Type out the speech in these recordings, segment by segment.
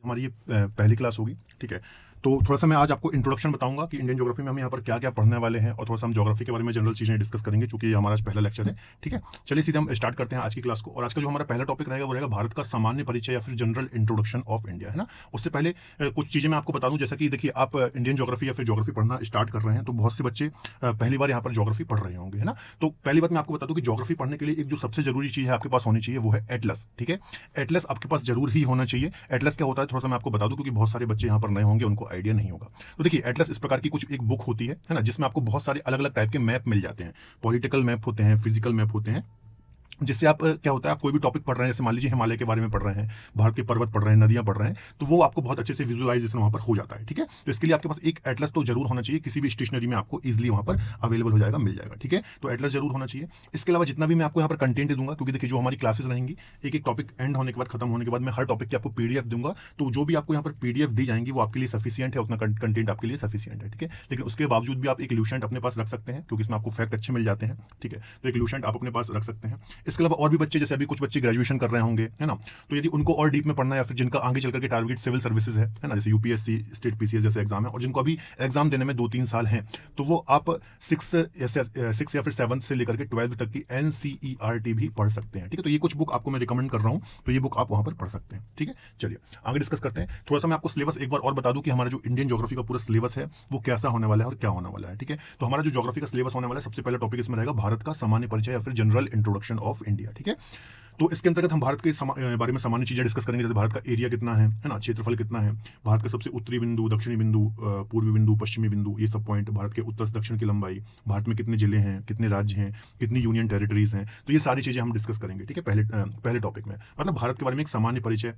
हमारी ये पहली क्लास होगी, ठीक है। तो थोड़ा सा मैं आज आपको इंट्रोडक्शन बताऊंगा कि इंडियन ज्योग्राफी में हम यहाँ पर क्या क्या पढ़ने वाले हैं, और थोड़ा सा हम ज्योग्राफी के बारे में जनरल चीज़ें डिस्कस करेंगे, क्योंकि ये हमारा पहला लेक्चर है, ठीक है। चलिए सीधे हम स्टार्ट करते हैं आज की क्लास को। और आज का जो हमारा पहला टॉपिक रहेगा वो रहेगा भारत का सामान्य परिचय या फिर जनरल इंट्रोडक्शन ऑफ इंडिया, है ना। उससे पहले कुछ चीज़ें मैं आपको बता दूं, जैसा कि देखिए आप इंडियन ज्योग्राफी या फिर ज्योग्राफी पढ़ना स्टार्ट कर रहे हैं तो बहुत से बच्चे पहली बार यहाँ पर ज्योग्राफी पढ़ रहे होंगे, है ना। तो पहली बात मैं आपको बता दूं कि ज्योग्राफी पढ़ने के लिए एक जो सबसे जरूरी चीज़ है आपके पास होनी चाहिए वो है एटलस, ठीक है। एटलस आपके पास जरूर ही होना चाहिए। एटलस क्या होता है थोड़ा सा मैं आपको बता दूं, क्योंकि बहुत सारे बच्चे यहाँ पर नए होंगे, उनको आइडिया नहीं होगा। तो देखिए एटलस इस प्रकार की कुछ एक बुक होती है ना, जिसमें आपको बहुत सारे अलग अलग टाइप के मैप मिल जाते हैं। पॉलिटिकल मैप होते हैं, फिजिकल मैप होते हैं, जिससे आप क्या होता है, आप कोई भी टॉपिक पढ़ रहे हैं, जैसे मान लीजिए हिमालय के बारे में पढ़ रहे हैं, भारत के पर्वत पढ़ रहे हैं, नदियां पढ़ रहे हैं, तो वो आपको बहुत अच्छे से विजुअलाइजेशन वहां पर हो जाता है, ठीक है। तो इसके लिए आपके पास एक एटलस तो जरूर होना चाहिए, किसी भी स्टेशनरी में आपको इजीली वहां पर अवेलेबल हो जाएगा, मिल जाएगा, ठीक है। तो एटलस जरूर होना चाहिए। इसके अलावा जितना भी मैं आपको यहाँ पर कंटेंट दूंगा, क्योंकि देखिए जो हमारी क्लासेस रहेंगी, एक एक टॉपिक एंड होने के बाद, खत्म होने के बाद मैं हर टॉपिक की आपको पीडीएफ दूंगा, तो जो भी आपको यहाँ पर पीडीएफ दी जाएंगी वो आपके लिए सफिशियंट है, उतना कंटेंट आपके लिए सफिशियंट है, ठीक है। लेकिन उसके बावजूद भी आप एक ल्यूशेंट अपने पास रख सकते हैं, क्योंकि इसमें आपको फैक्ट अच्छे मिल जाते हैं, ठीक है। तो एक ल्यूशेंट आप अपने पास रख सकते हैं। इसके अलावा और भी बच्चे, जैसे अभी कुछ बच्चे ग्रेजुएशन कर रहे होंगे, है ना, तो यदि उनको और डीप में पढ़ना है, या फिर जिनका आगे चल करके टारगेट सिविल सर्विसेज है ना, जैसे यूपीएससी, स्टेट पीसीएस जैसे एग्जाम है, और जिनको अभी एग्जाम देने में 2-3 साल हैं, तो वो आप 6 या फिर 7 से लेकर के 12 तक की एनसीईआरटी भी पढ़ सकते हैं, ठीक है। तो ये कुछ बुक आपको मैं रिकमेंड कर रहा हूँ, तो ये बुक आप वहां पर पढ़ सकते हैं, ठीक है। चलिए आगे डिस्कस करते हैं। थोड़ा सा मैं आपको सिलेबस एक बार और बता दूं कि हमारा जो इंडियन ज्योग्राफी का पूरा सिलेबस है वो कैसा होने वाला है और क्या होने वाला है, ठीक है। तो हमारा जो ज्योग्राफी का सिलेबस होने वाला है, सबसे पहला टॉपिक इसमें रहेगा भारत का सामान्य परिचय या फिर जनरल इंट्रोडक्शन ऑफ इंडिया, ठीक है। तो इसके अंतर्गत हम भारत के बारे में सामान्य चीजें डिस्कस करेंगे, जैसे भारत का एरिया कितना है ना, क्षेत्रफल कितना है, भारत का सबसे उत्तरी बिंदु, दक्षिणी बिंदु, पूर्वी बिंदु, पश्चिमी बिंदु, ये सब पॉइंट, भारत के उत्तर से दक्षिण की लंबाई, भारत में कितने जिले हैं, कितने राज्य हैं, कितनी यूनियन टेरिटरीज हैं, तो ये सारी चीजें हम डिस्कस करेंगे, ठीक है। पहले टॉपिक में मतलब भारत के बारे में एक सामान्य परिचय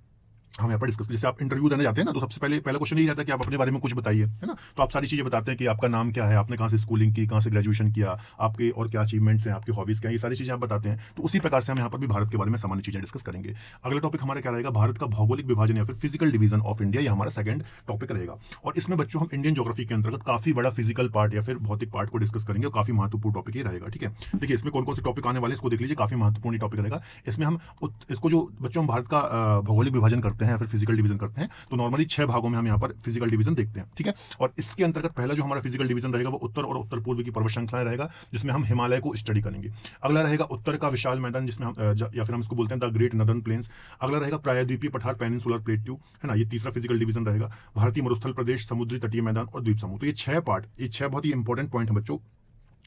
हम यहाँ पर डिस्कस, जैसे आप इंटरव्यू देने जाते हैं ना, तो सबसे पहला क्वेश्चन यही रहता है कि आप अपने बारे में कुछ बताइए, है ना। तो आप सारी चीजें बताते हैं कि आपका नाम क्या है, आपने कहाँ से स्कूलिंग की, कहाँ से ग्रेजुएशन किया, आपके और क्या अचीवमेंट्स हैं, आपकी हॉबीज क्या है, ये सारी चीजें आप बताते हैं। तो उसी प्रकार से हम यहाँ पर भी भारत के बारे में सामान्य चीजें डिस्कस करेंगे। अगला टॉपिक हमारा क्या रहेगा, भारत का भौगोलिक विभाजन या फिर फिजिकल डिवीजन ऑफ इंडिया, ये हमारा सेकंड टॉपिक रहेगा। और इसमें बच्चों हम इंडियन ज्योग्राफी के अंतर्गत काफी बड़ा फिजिकल पार्ट या फिर भौतिक पार्ट को डिस्कस करेंगे, और काफी महत्वपूर्ण टॉपिक ये रहेगा, ठीक है। देखिए इसमें कौन कौन से टॉपिक आने वाले इसको देख लीजिए, काफी महत्वपूर्ण टॉपिक रहेगा। इसमें हम इसको जो बच्चों हम भारत का भौगोलिक विभाजन करते हैं या फिर फिजिकल डिवीजन करते हैं, तो नॉर्मली 6 भागों में हम यहाँ पर फिजिकल डिवीजन देखते हैं, ठीक है। और इसके अंतर्गत पहला जो हमारा फिजिकल डिवीजन रहेगा वो उत्तर और उत्तर पूर्व की पर्वत श्रृंखलाएं रहेगा, जिसमें हम हिमालय को स्टडी करेंगे। अगला रहेगा उत्तर का विशाल मैदान, जिसमें हम या फिर हम इसको बोलते हैं द ग्रेट नदर्न प्लेन्स। अगला रहेगा प्रायद्वीपीय पठार, पेनिनसुलर प्लेट्यू, है ना, ये तीसरा फिजिकल डिवीजन रहेगा। भारतीय मरुस्थल प्रदेश, समुद्री तटीय मैदान और द्वीप समूह। तो ये 6 पार्ट, ये 6 बहुत ही इंपॉर्टेंट पॉइंट है बच्चों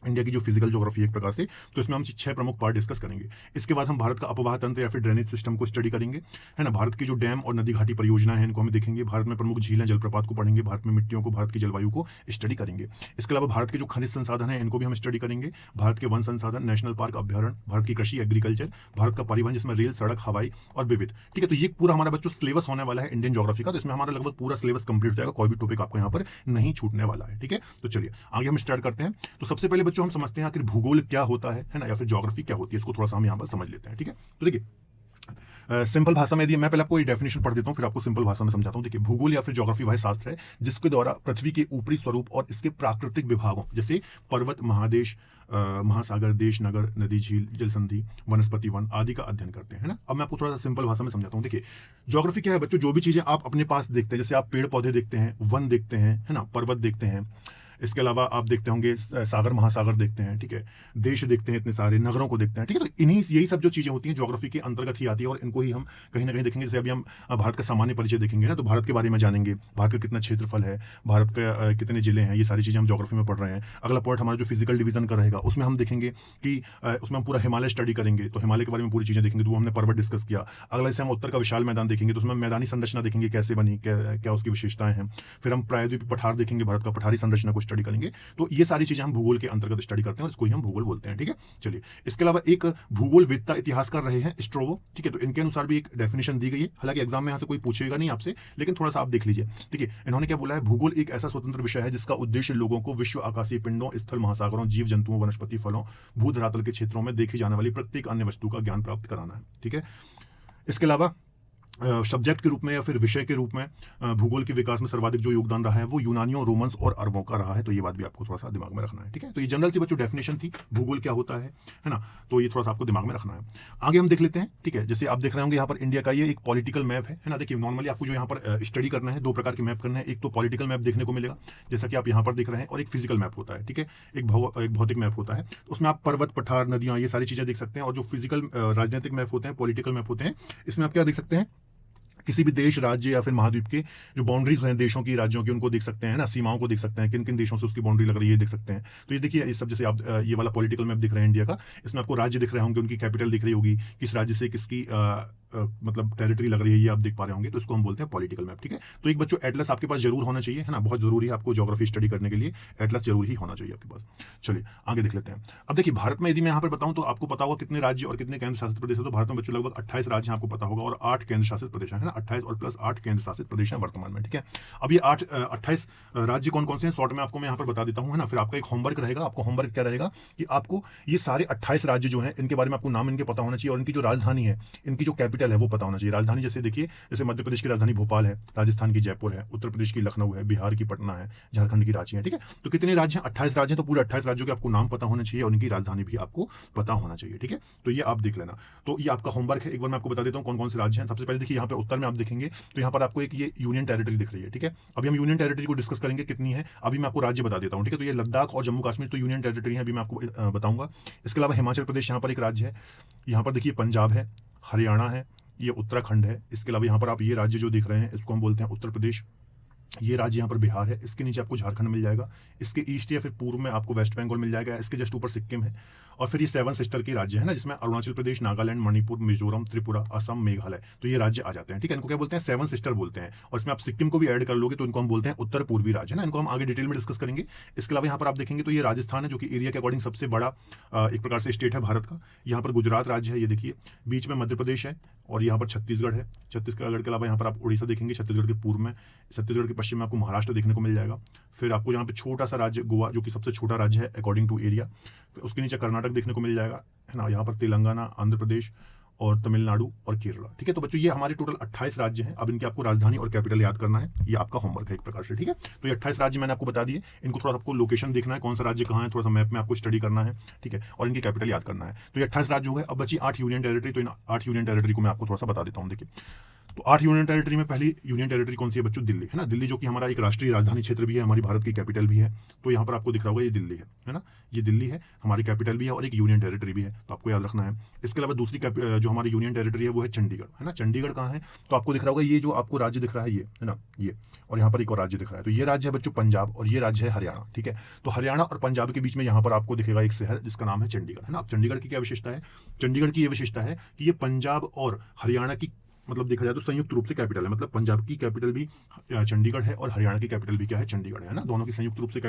इंडिया की जो फिजिकल ज्योग्राफी है एक प्रकार से, तो इसमें हम 6 प्रमुख पार्ट डिस्कस करेंगे। इसके बाद हम भारत का अपवाह तंत्र या फिर ड्रेनेज सिस्टम को स्टडी करेंगे, है ना। भारत की जो डैम और नदी घाटी परियोजना है इनको हम देखेंगे। भारत में प्रमुख झीलें, जलप्रपात को पढ़ेंगे। भारत में मिट्टियों को, भारत की जलवायु को स्टडी करेंगे। इसके अलावा भारत के जो खनिज संसाधन है इनको भी हम स्टडी करेंगे। भारत के वन संसाधन, नेशनल पार्क, अभ्यारण्य, भारत की कृषि, एग्रीकल्चर, भारत का परिवहन जिसमें रेल, सड़क, हवाई और विविध, ठीक है। तो ये पूरा हमारा बच्चों सिलेबस होने वाला है इंडियन ज्योग्राफी का। तो इसमें हमारा लगभग पूरा सिलेबस कंप्लीट हो जाएगा, कोई भी टॉपिक आपको यहाँ पर नहीं छूटने वाला है, ठीक है। तो चलिए आगे हम स्टार्ट करते हैं। तो सबसे पहले बच्चों हम समझते हैं आखिर भूगोल क्या होता है ना, या फिर ज्योग्राफी क्या होती है, इसको थोड़ा सा हम यहाँ पर समझ लेते हैं, ठीक है। तो देखिए सिंपल भाषा में, यदि मैं पहले आपको ये डेफिनेशन पढ़ देता हूँ, फिर आपको सिंपल भाषा में समझाता हूँ। देखिए भूगोल या फिर ज्योग्राफी वह शास्त्र है जिसके द्वारा पृथ्वी के ऊपरी स्वरूप और इसके प्राकृतिक विभागों, जैसे पर्वत, महादेश, महासागर, देश, नगर, नदी, झील, जलसंधि, वनस्पति, वन आदि का अध्ययन करते हैं ना। अब मैं आपको थोड़ा सा सिंपल भाषा में समझाता हूँ। देखिए ज्योग्राफी क्या है बच्चों, जो भी चीजें आप अपने पास देखते हैं, जैसे आप पेड़ पौधे देखते हैं, वन देखते हैं, है ना, पर्वत देखते हैं, इसके अलावा आप देखते होंगे सागर महासागर देखते हैं, ठीक है, देश देखते हैं, इतने सारे नगरों को देखते हैं, ठीक है। तो इन्हीं यही सब जो चीजें होती हैं ज्योग्राफी के अंतर्गत ही आती है, और इनको ही हम कहीं ना कहीं देखेंगे। जैसे अभी हम भारत का सामान्य परिचय देखेंगे ना, तो भारत के बारे में जानेंगे, भारत का कितना क्षेत्रफल है, भारत का कितने जिले हैं, ये सारी चीजें हम ज्योग्राफी में पढ़ रहे हैं। अगला पॉइंट हमारा जो फिजिकल डिवीजन का रहेगा, उसमें हम देखेंगे कि उसमें हम पूरा हिमालय स्टडी करेंगे, तो हिमालय के बारे में पूरी चीजें देखेंगे, तो वो हमने पर्वत डिस्कस किया। अगला जैसे हम उत्तर का विशाल मैदान देखेंगे, तो उसमें मैदानी संरचना देखेंगे कैसे बनी, क्या उसकी विशेषताएं हैं। फिर हम प्रायद्वीपीय पठार देखेंगे, भारत का पठारी संरचना को स्टडी करेंगे। तो ये सारी चीजें हम भूगोल के अंतर्गत स्टडी करते हैं और इसको ही हम भूगोल बोलते हैं, ठीक है। चलिए इसके अलावा एक भूगोलवेत्ता इतिहासकार रहे हैं स्ट्रोवो, ठीक है, तो इनके अनुसार भी एक डेफिनेशन दी गई है। हालांकि एग्जाम में यहाँ से कोई पूछेगा नहीं आपसे, लेकिन थोड़ा सा आप देख लीजिए। ठीक है, इन्होंने क्या बोला है, भूगोल एक ऐसा स्वतंत्र विषय है जिसका उद्देश्य लोगों को विश्व आकाशीय पिंडों, स्थल महासागरों, जीव जंतुओं, वनस्पति, फलों, भूधरातल के क्षेत्रों में देखी जाने वाली प्रत्येक अन्य वस्तु का ज्ञान प्राप्त कराना है, ठीक है। इसके अलावा सब्जेक्ट के रूप में या फिर विषय के रूप में भूगोल के विकास में सर्वाधिक जो योगदान रहा है वो यूनानियों, रोमन्स और अरबों का रहा है। तो ये बात भी आपको थोड़ा सा दिमाग में रखना है, ठीक है। तो ये जनरल सी बच्चों डेफिनेशन थी भूगोल क्या होता है ना। तो ये थोड़ा सा आपको दिमाग में रखना है। आगे हम देख लेते हैं, ठीक है। जैसे आप देख रहे होंगे यहाँ पर इंडिया का ये एक पॉलिटिकल मैप है ना। देखिए नॉर्मली आपको जो यहाँ पर स्टडी करना है, दो प्रकार के मैप करना है। एक तो पॉलिटिकल मैप देखने को मिलेगा जैसा कि आप यहाँ पर देख रहे हैं, और एक फिजिकल मैप होता है, ठीक है। एक भौतिक मैप होता है, उसमें आप पर्वत, पठार, नदियां, ये सारी चीजें देख सकते हैं। और जो फिजिकल राजनीतिक मैप होते हैं, पॉलिटिकल मैप होते हैं, इसमें आप क्या देख सकते हैं, किसी भी देश, राज्य या फिर महाद्वीप के जो बाउंड्रीज हैं देशों की, राज्यों की, उनको देख सकते हैं ना, सीमाओं को देख सकते हैं, किन किन देशों से उसकी बाउंड्री लग रही है देख सकते हैं। तो ये देखिए, इस सब जैसे आप ये वाला पॉलिटिकल मैप दिख रहा है इंडिया का, इसमें आपको राज्य दिख रहे होंगे, उनकी कैपिटल दिख रही होगी, किस राज्य से किसकी मतलब टेरिटरी लग रही है, ये आप देख पा रहे होंगे। तो इसको हम बोलते हैं पॉलिटिकल मैप, ठीक है। तो एक बच्चों एटलस आपके पास जरूर होना चाहिए, है ना, बहुत जरूरी है आपको ज्योग्राफी स्टडी करने के लिए, एटलस जरूर ही होना चाहिए आपके पास। चलिए आगे देख लेते हैं। अब देखिए भारत में यदि मैं यहाँ पर बताऊं तो आपको पता होगा कितने राज्य और कितने केंद्र शासित प्रदेश है। तो भारत में बच्चों लगभग 28 राज्य हैं, आपको पता होगा, और 8 केंद्र शासित प्रदेश है ना, 28 और प्लस 8 केंद्र शासित प्रदेश हैं वर्तमान में, ठीक है। अब ये 28 राज्य कौन कौन से हैं, शॉर्ट में आपको मैं यहाँ पर बता देता हूँ, है ना। फिर आपका एक होमवर्क रहेगा, आपको होमवर्क क्या रहेगा कि आपको ये सारे 28 राज्य जो हैं इनके बारे में आपको नाम इनके पता होना चाहिए, और इनकी जो राजधानी है, इनकी जो कैपिटल है वो पता होना चाहिए। राजधानी जैसे देखिए, जैसे मध्य प्रदेश की राजधानी भोपाल है, राजस्थान की जयपुर है, उत्तर प्रदेश की लखनऊ है, बिहार की पटना है, झारखंड की रांची है, ठीक है। तो कितने राज्य हैं, 28 राज्य हैं। तो पूरे 28 राज्यों के आपको नाम पता होना चाहिए और उनकी राजधानी भी आपको पता होना चाहिए, ठीक है। तो ये आप देख लेना। तो ये आपका होमवर्क है। एक बार मैं आपको बता देता हूँ कौन कौन से राज्य हैं। सबसे पहले देखिए यहाँ पे उत्तर में आप देखेंगे तो यहाँ पर आपको एक ये यूनियन टेरिटरी दिख रही है, ठीक है। अभी हम यूनियन टेरिटरी को डिस्कस करेंगे कितनी है, अभी मैं आपको राज्य बता देता हूँ, ठीक है। तो ये लद्दाख और जम्मू कश्मीर तो यूनियन टेरिटरी है, अभी मैं आपको बताऊंगा। इसके अलावा हिमाचल प्रदेश यहाँ पर एक राज्य है, यहाँ पर देखिए पंजाब है, हरियाणा है, ये उत्तराखंड है। इसके अलावा यहाँ पर आप ये राज्य जो देख रहे हैं इसको हम बोलते हैं उत्तर प्रदेश, ये राज्य यहाँ पर बिहार है। इसके नीचे आपको झारखंड मिल जाएगा, इसके ईस्ट या फिर पूर्व में आपको वेस्ट बंगाल मिल जाएगा, इसके जस्ट ऊपर सिक्किम है। और फिर ये 7 सिस्टर के राज्य है ना, जिसमें अरुणाचल प्रदेश, नागालैंड, मणिपुर, मिजोरम, त्रिपुरा, असम, मेघालय, तो ये राज्य आ जाते हैं, ठीक है। इनको क्या बोलते हैं, 7 सिस्टर बोलते हैं। और इसमें आप सिक्किम को भी ऐड कर लोगे तो इनको हम बोलते हैं उत्तर पूर्वी राज्य, है ना। इनको हम आगे डिटेल में डिस्कस करेंगे। इसके अलावा यहाँ पर आप देखेंगे तो ये राजस्थान है, जो कि एरिया के अकॉर्डिंग सबसे बड़ा एक प्रकार से स्टेट है भारत का। यहाँ पर गुजरात राज्य है, ये देखिए, बीच में मध्य प्रदेश है, और यहाँ पर छत्तीसगढ़ है। छत्तीसगढ़ के अलावा यहाँ पर आप उड़ीसा देखेंगे, छत्तीसगढ़ के पूर्व में, छत्तीसगढ़ के पश्चिम में आपको महाराष्ट्र देखने को मिल जाएगा। फिर आपको यहाँ पे छोटा सा राज्य गोवा, जो कि सबसे छोटा राज्य है अकॉर्डिंग टू एरिया। फिर उसके नीचे कर्नाटक देखने को मिल जाएगा, है ना। यहाँ पर तेलंगाना, आंध्र प्रदेश और तमिलनाडु और केरला, ठीक है। तो बच्चों ये हमारे टोटल 28 राज्य हैं। अब इनकी आपको राजधानी और कैपिटल याद करना है, ये आपका होमवर्क है एक प्रकार से, ठीक है। तो ये 28 राज्य मैंने आपको बता दिए, इनको थोड़ा आपको लोकेशन देखना है, कौन सा राज्य कहाँ है, थोड़ा सा मैप में आपको स्टडी करना है, ठीक है, और इनकी कैपिटल याद करना है। तो ये 28 राज्य हो गए। अब बची 8 यूनियन टेरिटरी। तो इन 8 यूनियन टेरिटरी को मैं आपको थोड़ा सा बता देता हूँ। देखिए, तो 8 यूनियन टेरिटरी में पहली यूनियन टेरिटरी कौन सी है बच्चों, दिल्ली, है ना। दिल्ली जो कि हमारा एक राष्ट्रीय राजधानी क्षेत्र भी है, हमारी भारत की कैपिटल भी है। तो यहाँ पर आपको दिख रहा होगा ये दिल्ली है ना, ये दिल्ली है, हमारी कैपिटल भी है और एक यूनियन टेरिटरी भी है, तो आपको याद रखना है। इसके अलावा दूसरी जो हमारी यूनियन टेरिटरी है वो है चंडीगढ़, है ना। चंडीगढ़ कहाँ है, तो आपको दिख रहा होगा ये जो आपको राज्य दिख रहा है ये, है ना, ये, और यहाँ पर एक और राज्य दिख रहा है। तो ये राज्य है बच्चों पंजाब, और ये राज्य है हरियाणा, ठीक है। तो हरियाणा और पंजाब के बीच में यहाँ पर आपको दिखेगा एक शहर जिसका नाम है चंडीगढ़, है ना। अब चंडीगढ़ की क्या विशेषता है, चंडीगढ़ की ये विशेषता है कि ये पंजाब और हरियाणा की मतलब देखा जाए तो संयुक्त रूप से कैपिटल है। मतलब पंजाब की कैपिटल भी चंडीगढ़ है और हरियाणा की कैपिटल भी क्या है, चंडीगढ़ है ना। दोनों की संयुक्त रूप से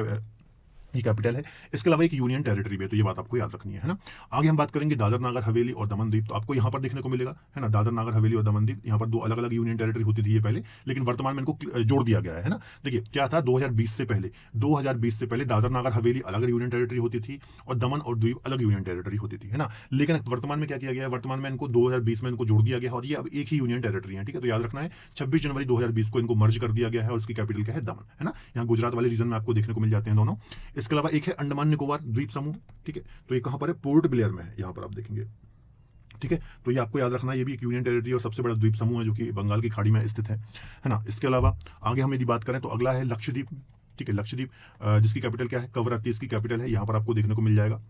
ये कैपिटल है। इसके अलावा एक यूनियन टेरिटरी भी है, तो ये बात आपको याद रखनी है ना। आगे हम बात करेंगे दादर नागर हवेली और दमन द्वीप। तो आपको यहाँ पर देखने को मिलेगा, है ना, दादर नागर हवेली और दमन द्वीप। यहाँ पर 2 अलग अलग यूनियन टेरिटरी होती थी ये पहले, लेकिन वर्तमान में इनको जोड़ दिया गया है ना। देखिए क्या था, 2020 से पहले दादर नागर हवेली अलग यूनियन टेरिटरी होती थी और दमन और द्वीप अलग यूनियन टेरिटरी होती थी, है ना। लेकिन वर्तमान में क्या किया गया है, वर्तमान में इनको 2020 में इनको जोड़ दिया गया है और ये अब एक ही यूनियन टेरिटरी है, ठीक है। तो याद रखना है 26 जनवरी 2020 को इनको मर्ज कर दिया गया है और उसकी कैपिटल क्या है, दमन, है ना। यहाँ गुजरात वाले रीजन में आपको देखने को मिल जाते हैं दोनों। इसके अलावा एक है अंडमान निकोबार द्वीप समूह, ठीक है। तो ये कहां पर है, पोर्ट ब्लेयर में है, यहां पर आप देखेंगे, ठीक है। तो ये आपको याद रखना है, ये भी एक यूनियन टेरिटरी और सबसे बड़ा द्वीप समूह है जो कि बंगाल की खाड़ी में स्थित है ना। इसके अलावा आगे हम यदि बात करें तो अगला है लक्षद्वीप, ठीक है। लक्षद्वीप जिसकी कैपिटल क्या है, कवरत्ती इसकी कैपिटल है, यहां पर आपको देखने को मिल जाएगा।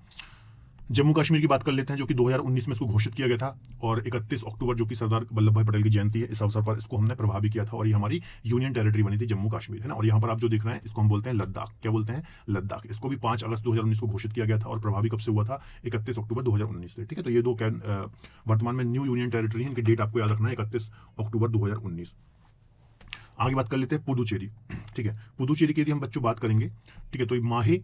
जम्मू कश्मीर की बात कर लेते हैं, जो कि 2019 में इसको घोषित किया गया था, और 31 अक्टूबर जो कि सरदार वल्लभ भाई पटेल की जयंती है, इस अवसर पर इसको हमने प्रभावी किया था और ये हमारी यूनियन टेरिटरी बनी थी जम्मू कश्मीर, है ना। और यहाँ पर आप जो देख रहे हैं इसको हम बोलते हैं लद्दाख। क्या बोलते हैं, लद्दाख। इसको भी 5 अगस्त 2019 को घोषित किया गया था और प्रभावी कब से हुआ था, 31 अक्टूबर 2019 से, ठीक है। तो ये 2 वर्तमान में न्यू यूनियन टेरिटरी है, इनकी डेट आपको याद रखना है 31 अक्टूबर 2019। आगे बात कर लेते हैं पुदुचेरी, ठीक है। पुदुचेरी की यदि हम बच्चों बात करेंगे, ठीक है, तो माहे,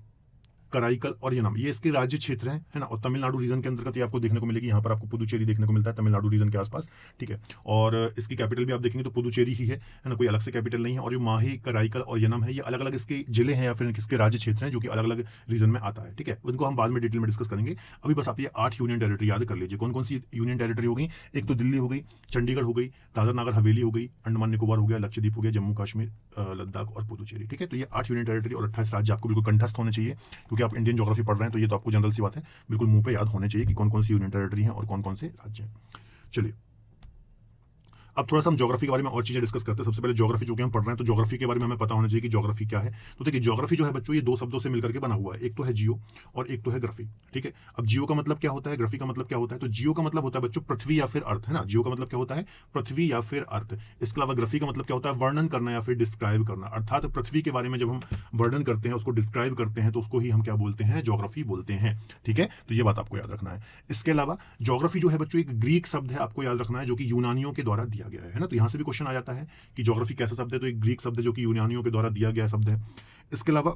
कराईकल और यनम, ये इसके राज्य क्षेत्र हैं, है ना। और तमिलनाडु रीजन के अंतर्गत ये आपको देखने को मिलेगी। यहाँ पर आपको पुदुचेरी देखने को मिलता है तमिलनाडु रीजन के आसपास, ठीक है। और इसकी कैपिटल भी आप देखेंगे तो पुदुचेरी ही है ना, कोई अलग से कैपिटल नहीं है। और ये माही, कराईकल और यनम है, ये अलग अलग इसके जिले हैं या फिर इसके राज्य क्षेत्र हैं जो कि अलग अलग रीजन में आता है, ठीक है। उनको हम बाद में डिटेल में डिस्कस करेंगे। अभी बस आप ये 8 यूनियन टेरिटरी याद कर लीजिए। कौन कौन सी यूनियन टेरिटरी हो गई? एक तो दिल्ली हो गई, चंडीगढ़ हो गई, दादर नगर हवेली हो गई, अंडमान निकोबार हो गया, लक्षद्वीप हो गया, जम्मू कश्मीर, लद्दाख और पुदुचेरी, ठीक है। तो ये 8 यूनियन टेरिटरी और 28 राज्य आपको बिल्कुल कंठस्थ होने चाहिए, क्योंकि आप इंडियन ज्योग्राफी पढ़ रहे हैं तो ये तो आपको जनरल सी बात है, बिल्कुल मुंह पे याद होने चाहिए कि कौन कौन सी यूनियन टेरिटरी हैं और कौन कौन से राज्य हैं। चलिए अब थोड़ा सा हम ज्योग्राफी के बारे में और चीजें डिस्कस करते हैं। सबसे पहले ज्योग्राफी जो कि हम पढ़ रहे हैं तो ज्योग्राफी के बारे में हमें पता होना चाहिए कि ज्योग्राफी क्या है। तो देखिए ज्योग्राफी जो है बच्चों ये 2 शब्दों से मिलकर के बना हुआ है, एक तो है जियो और एक तो है ग्राफी, ठीक है। अब जियो का मतलब क्या होता है, ग्राफी का मतलब क्या होता है? तो जियो का मतलब होता है बच्चों पृथ्वी या फिर अर्थ, है ना। जियो का मतलब क्या होता है? पृथ्वी या फिर अर्थ। इसके अलावा ग्राफी का मतलब क्या होता है? वर्णन करना या फिर डिस्क्राइब करना। अर्थात पृथ्वी के बारे में जब हम वर्णन करते हैं, उसको डिस्क्राइब करते हैं, तो उसको ही हम क्या बोलते हैं? ज्योग्राफी बोलते हैं, ठीक है। तो ये बात आपको याद रखना है। इसके अलावा ज्योग्राफी जो है बच्चों एक ग्रीक शब्द है, आपको याद रखना है, जो कि यूनानियों के द्वारा दिया गया है ना। तो यहां से भी क्वेश्चन आ जाता है कि ज्योग्राफी कैसा शब्द है, तो एक ग्रीक शब्द है जो कि यूनानियों के द्वारा दिया गया शब्द है। इसके अलावा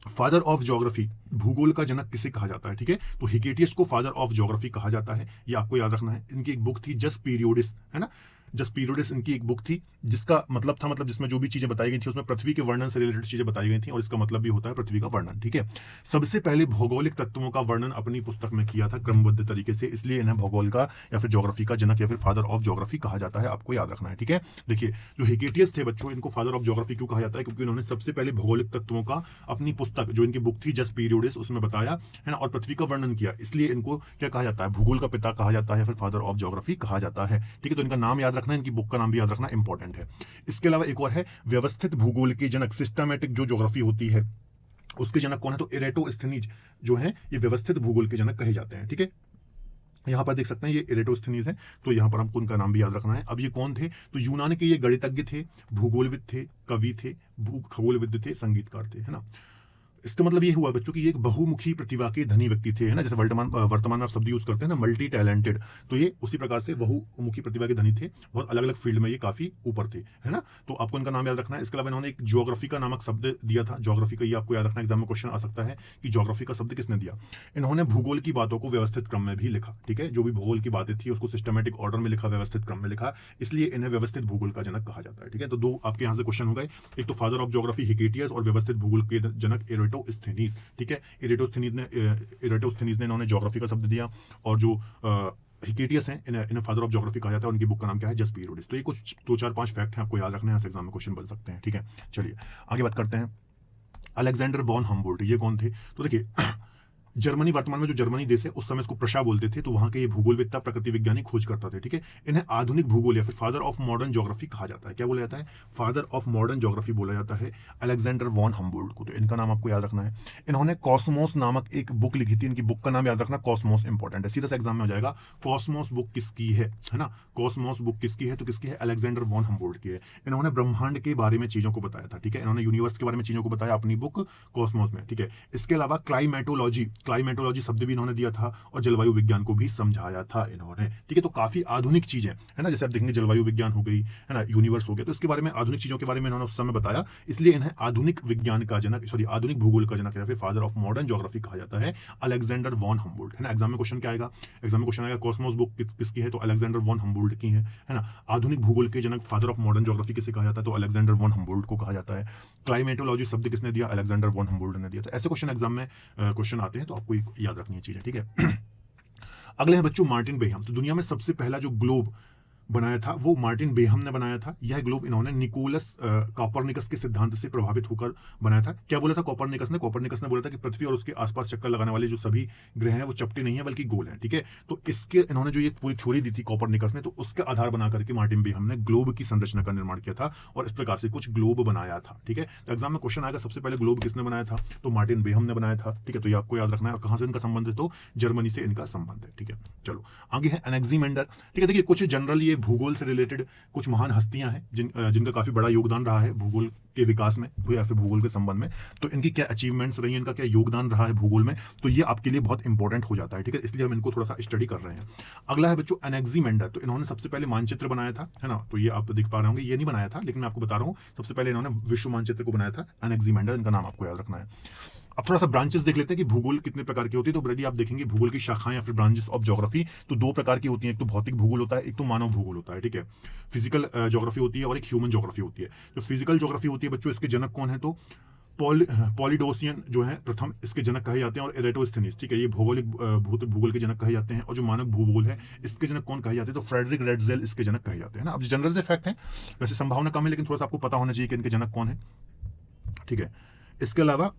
फादर ऑफ ज्योग्राफी, भूगोल का जनक किसे कहा जाता है, ठीक है। तो हिकेटियस को फादर ऑफ ज्योग्राफी कहा जाता है, ये आपको याद रखना है। इनकी एक बुक थी जस्ट पीरियोडिस, है ना। जस्ट पीरियोडिस इनकी एक बुक थी, जिसका मतलब था, मतलब जिसमें जो भी चीजें बताई गई थी उसमें पृथ्वी के वर्णन से रिलेटेड चीजें बताई गई थी, और इसका मतलब भी होता है पृथ्वी का वर्णन, ठीक है। सबसे पहले भौगोलिक तत्वों का वर्णन अपनी पुस्तक में किया था क्रमबद्ध तरीके से, इसलिए इन्हें भूगोल का या फिर ज्योग्राफी का जनक या फिर फादर ऑफ ज्योग्राफी कहा जाता है, आपको याद रखना है, ठीक है। देखिए जो हिकेटियस थे बच्चों, इनको फादर ऑफ ज्योग्राफी क्यों कहा जाता है? क्योंकि उन्होंने सबसे पहले भौगोलिक तत्वों का अपनी पुस्तक, जो इनकी बुक थी जस्ट पीरियोडिस, उसमें बताया, है ना, और पृथ्वी का वर्णन किया, इसलिए इनको क्या कहा जाता है? भूगोल का पिता कहा जाता है, फिर फादर ऑफ ज्योग्राफी कहा जाता है, ठीक है। तो इनका नाम याद रखना है, इनकी बुक का नाम भी याद रखना इंपॉर्टेंट है। इसके अलावा एक और है व्यवस्थित भूगोल के जनक, सिस्टमैटिक जो ज्योग्राफी होती है उसके जनक कौन है? तो इरेटोस्थनीज जो है ये व्यवस्थित भूगोल के जनक कहे जाते हैं, ठीक है। यहां पर देख सकते हैं ये इरेटोस्थनीज है, तो यहां पर हमको उनका नाम भी याद रखना है। अब ये कौन थे? तो यूनान के ये गणितज्ञ थे, भूगोलविद थे, कवि थे, खगोलविद थे, संगीतकार थे, है ना। इसका मतलब ये हुआ बच्चों की ये एक बहुमुखी प्रतिभा के धनी व्यक्ति थे, है ना। जैसे वर्तमान में आप शब्द यूज करते हैं ना, मल्टी टैलेंटेड, तो ये उसी प्रकार से बहुमुखी प्रतिभा के धनी थे, बहुत अलग अलग फील्ड में ये काफी ऊपर थे, है ना। तो आपको इनका नाम याद रखना है। इसके अलावा इन्होंने एक ज्योग्राफी का नामक शब्द दिया था, ज्योग्राफी का, ये आपको याद रखना, एग्जाम में क्वेश्चन आ सकता है कि ज्योग्राफी का शब्द किसने दिया। इन्होंने भूगोल की बातों को व्यवस्थित क्रम में भी लिखा, ठीक है। जो भी भूगोल की बातें थी उसको सिस्टमेटिक ऑर्डर में लिखा, व्यवस्थित क्रम में लिखा, इसलिए इन्हें व्यवस्थित भूगोल का जनक कहा जाता है, ठीक है। तो 2 आपके यहां से क्वेश्चन हो गए, एक तो फादर ऑफ ज्योग्राफी हिकेटियस और व्यवस्थित भूगोल के जनक इरेटोस्थनीज, ठीक है। इरेटोस्थनीज ने इन्होंने ज्योग्राफी का शब्द दिया, और जो हिकेटियस हैं इन्हें फादर ऑफ ज्योग्राफी कहा जाता है, उनकी बुक का नाम क्या है? जस्ट पीरियोडिस। तो ये कुछ 2 4 5 फैक्ट हैं, आपको याद रखना है, एग्जाम में क्वेश्चन बन सकते हैं, ठीक है। चलिए आगे बात करते हैं। अलेक्जेंडर बॉन हम्बोल्ट ये कौन थे? तो देखिए जर्मनी, वर्तमान में जो जर्मनी देश है उस समय इसको प्रशा बोलते थे, तो वहां के ये भूगोलविद्ता, प्रकृति विज्ञानी खोज करता थे, ठीक है। इन्हें आधुनिक भूगोल या फिर फादर ऑफ मॉडर्न ज्योग्राफी कहा जाता है। क्या बोला जाता है? फादर ऑफ मॉडर्न ज्योग्राफी बोला जाता है अलेक्जेंडर वॉन हम्बोल्ट को। तो इनका नाम आपको याद रखना है। इन्होंने कॉस्मोस नामक एक बुक लिखी थी, इनकी बुक का नाम याद रखना, कॉस्मोस इंपॉर्टेंट है, सीधा सा एग्जाम में हो जाएगा। कॉस्मोस बुक किसकी है ना? कॉस्मोस बुक किसकी है? तो किसकी है? अलेक्जेंडर वॉन हम्बोल्ट की है। इन्होंने ब्रह्मांड के बारे में चीजों को बताया था, ठीक है। इन्होंने यूनिवर्स के बारे में चीजों को बताया अपनी बुक कॉस्मोस में, ठीक है। इसके अलावा क्लाइमेटोलॉजी शब्द भी इन्होंने दिया था, और जलवायु विज्ञान को भी समझाया था इन्होंने, ठीक है। तो काफी आधुनिक चीजें, है ना, जैसे आप देखेंगे जलवायु विज्ञान हो गई, है ना, यूनिवर्स हो गया, तो इसके बारे में, आधुनिक चीजों के बारे में इन्होंने उस समय बताया, इसलिए इन्हें आधुनिक विज्ञान का जनक, आधुनिक भूगोल का जनक या फिर फादर ऑफ मॉडर्न ज्योग्राफी कहा जाता है अलेक्जेंडर वॉन हम्बोल्ट, है ना। एग्जाम में क्वेश्चन क्या आएगा? एग्जाम में क्वेश्चन आएगा कॉस्मोस बुक किसकी है? तो अलेक्जेंडर वॉन हम्बोल्ट की है ना। आधुनिक भूगोल के जनक फादर ऑफ मॉडर्न ज्योग्राफी किसे कहा जाता है? तो अलेक्जेंडर वॉन हम्बोल्ट को कहा जाता है। क्लाइमेटोलॉजी शब्द किसने दिया? अलेक्जेंडर वॉन हम्बोल्ट ने दिया। तो ऐसे क्वेश्चन एग्जाम में क्वेश्चन आते हैं, तो आपको याद रखनी है चीजें, ठीक है। अगले हैं बच्चों मार्टिन बेहम। तो दुनिया में सबसे पहला जो ग्लोब बनाया था वो मार्टिन बेहम ने बनाया था। यह ग्लोब इन्होंने निकोलस कॉपरनिकस के सिद्धांत से प्रभावित होकर बनाया था। क्या बोला था कॉपरनिकस ने? कॉपरनिकस ने बोला था कि पृथ्वी और उसके आसपास चक्कर लगाने वाले जो सभी ग्रह हैं वो चपटे नहीं है बल्कि गोल हैं, ठीक है। तो इसके इन्होंने जो ये पूरी थ्योरी दी थी कॉपरनिकस ने, तो उसके आधार बना करके मार्टिन बेहम ने ग्लोब की संरचना का निर्माण किया था, और इस प्रकार से कुछ ग्लोब बनाया था, ठीक है। तो एग्जाम में क्वेश्चन आएगा सबसे पहले ग्लोब किसने बनाया था? तो मार्टिन बेहम ने बनाया था, ठीक है। तो ये आपको याद रखना है। और कहां से इनका संबंध है? तो जर्मनी से इनका संबंध है, ठीक है। चलो आगे है एनेक्सीमेंडर, ठीक है। देखिए कुछ जनरल ये भूगोल से रिलेटेड कुछ महान हस्तियां हैं जिनका काफी बड़ा योगदान रहा है भूगोल के विकास में या फिर भूगोल के संबंध में। तो इनकी क्या अचीवमेंट्स रही हैं, इनका क्या योगदान रहा है भूगोल में, तो ये आपके लिए बहुत इंपॉर्टेंट हो जाता है, ठीक है। इसलिए हम इनको थोड़ा सा स्टडी कर रहे हैं। अगला है बच्चों एनेक्सीमेंडर। तो इन्होंने सबसे पहले मानचित्र बनाया था, है ना। तो ये आप देख पा रहे होंगे, ये नहीं बनाया था लेकिन मैं आपको बता रहा हूं, सबसे पहले इन्होंने विश्व मानचित्र को बनाया था एनेक्सीमेंडर, इनका नाम आपको याद रखना है। अब थोड़ा सा ब्रांचेस देख लेते हैं कि भूगोल कितने प्रकार की होती है। तो ऑलरेडी आप देखेंगे भूगोल की शाखाएं या फिर ब्रांचेस ऑफ ज्योग्राफी तो दो प्रकार की होती हैं, एक तो भौतिक भूगोल होता है, एक तो मानव भूगोल होता है, ठीक है। फिजिकल ज्योग्राफी होती है और एक ह्यूमन ज्योग्राफी होती है। जो फिजिकल ज्योग्राफी होती है बच्चों, इसके जनक कौन है, तो पॉलिडोसियन जो है प्रथम इसके जनक कहे जाते हैं, और एरेटोस्थेनीज, ठीक है, ये भौगोलिक भूगोल के जनक कहे जाते हैं। और जो मानव भूगोल है इसके जनक कौन कहे जाते हैं, तो फ्रेडरिक रेडजेल इसके जनक कहे जाते हैं ना। अब जनरल से फैक्ट है, वैसे संभावना कम है लेकिन थोड़ा सा आपको पता होना चाहिए कि इनके जनक कौन है, ठीक है। इसके अलावा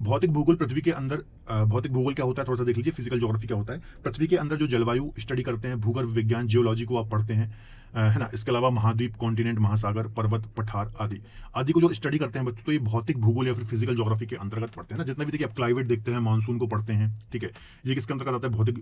भौतिक भूगोल पृथ्वी के अंदर, भौतिक भूगोल क्या होता है थोड़ा सा देख लीजिए। फिजिकल ज्योग्राफी क्या होता है, पृथ्वी के अंदर जो जलवायु स्टडी करते हैं, भूगर्भ विज्ञान जियोलॉजी को आप पढ़ते हैं, है ना। इसके अलावा महाद्वीप, कॉन्टिनेंट, महासागर, पर्वत, पठार आदि आदि को जो स्टडी करते हैं बच्चों, तो ये भौतिक भूगोल या फिर फिजिकल ज्योग्राफी के अंतर्गत पढ़ते हैं ना। जितना भी देखिए आप क्लाइमेट देखते हैं, मानसून को पढ़ते हैं, ठीक है, ये किसके अंतर्गत आता है, भौतिक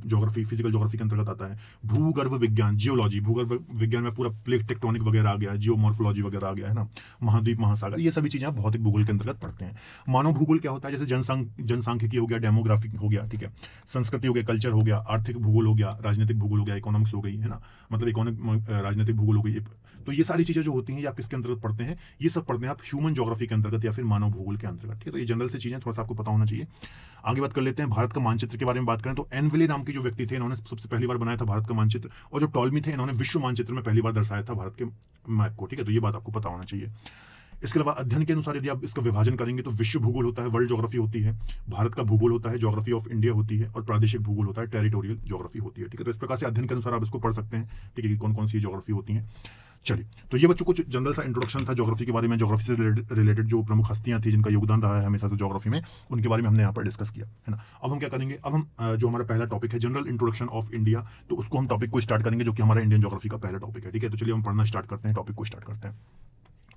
ज्योग्राफी, फिजिकल ज्योग्राफी के अंतर्गत आता है। भूगर्भ विज्ञान जियोलॉजी, भूगर्भ विज्ञान में पूरा प्लेट टेक्टोनिक वगैरह आ गया, जियोमॉर्फोलॉजी वगैरह आ गया, है ना। महाद्वीप, महासागर, ये सभी चीजें आप भौतिक भूगोल के अंतर्गत पढ़ते हैं। मानव भूगोल क्या होता है, जैसे जनसांख्यिकी हो गया, डेमोग्राफिक हो गया, ठीक है, संस्कृति हो गया, कल्चर हो गया, आर्थिक भूगोल हो गया, राजनीतिक भूगोल हो गया, इकोनॉमिक्स हो गई, है ना, मतलब इकोनॉमिक राजनीतिक भूगोल हो गई। तो ये सारी चीजें जो होती हैं ये आप किसके अंतर्गत पढ़ते हैं, ये सब पढ़ते हैं आप ह्यूमन ज्योग्राफी के अंतर्गत या फिर मानव भूगोल के अंतर्गत, ठीक है। तो ये जनरल से चीजें थोड़ा सा आपको पता होना चाहिए। आगे बात कर लेते हैं भारत का मानचित्र के बारे में बात करें तो एनविले नाम के जो व्यक्ति थे, इन्होंने सबसे पहली बार बनाया था भारत का मानचित्र, और जो टॉलमी थे इन्होंने विश्व मानचित्र में पहली बार दर्शाया था भारत के मैप को, ठीक है। तो ये बात आपको पता होना चाहिए। इसके अलावा अध्ययन के अनुसार यदि आप इसका विभाजन करेंगे तो विश्व भूगोल होता है, वर्ल्ड ज्योग्राफी होती है, भारत का भूगोल होता है, ज्योग्राफी ऑफ इंडिया होती है, और प्रादेशिक भूगोल होता है, टेरिटोरियल ज्योग्राफी होती है, ठीक है। तो इस प्रकार से अध्ययन के अनुसार आप इसको पढ़ सकते हैं, ठीक है, कि कौन कौन सी ज्योग्राफी होती है। चलिए, तो ये बच्चों कुछ जनरल सा इंट्रोडक्शन था ज्योग्राफी के बारे में। ज्योग्राफी से रिलेटेड जो प्रमुख हस्तियां थी जिनका योगदान रहा है हमेशा से ज्योग्राफी में, उनके बारे में हमने यहाँ पर डिस्कस किया, है ना। अब हम क्या करेंगे, अब हम जो हमारा पहला टॉपिक है जनरल इंट्रोडक्शन ऑफ इंडिया, तो उसको हम टॉपिक को स्टार्ट करेंगे, जो कि हमारा इंडियन ज्योग्राफी का पहला टॉपिक है, ठीक है। तो चलिए हम पढ़ना स्टार्ट करते हैं, टॉपिक को स्टार्ट करते हैं।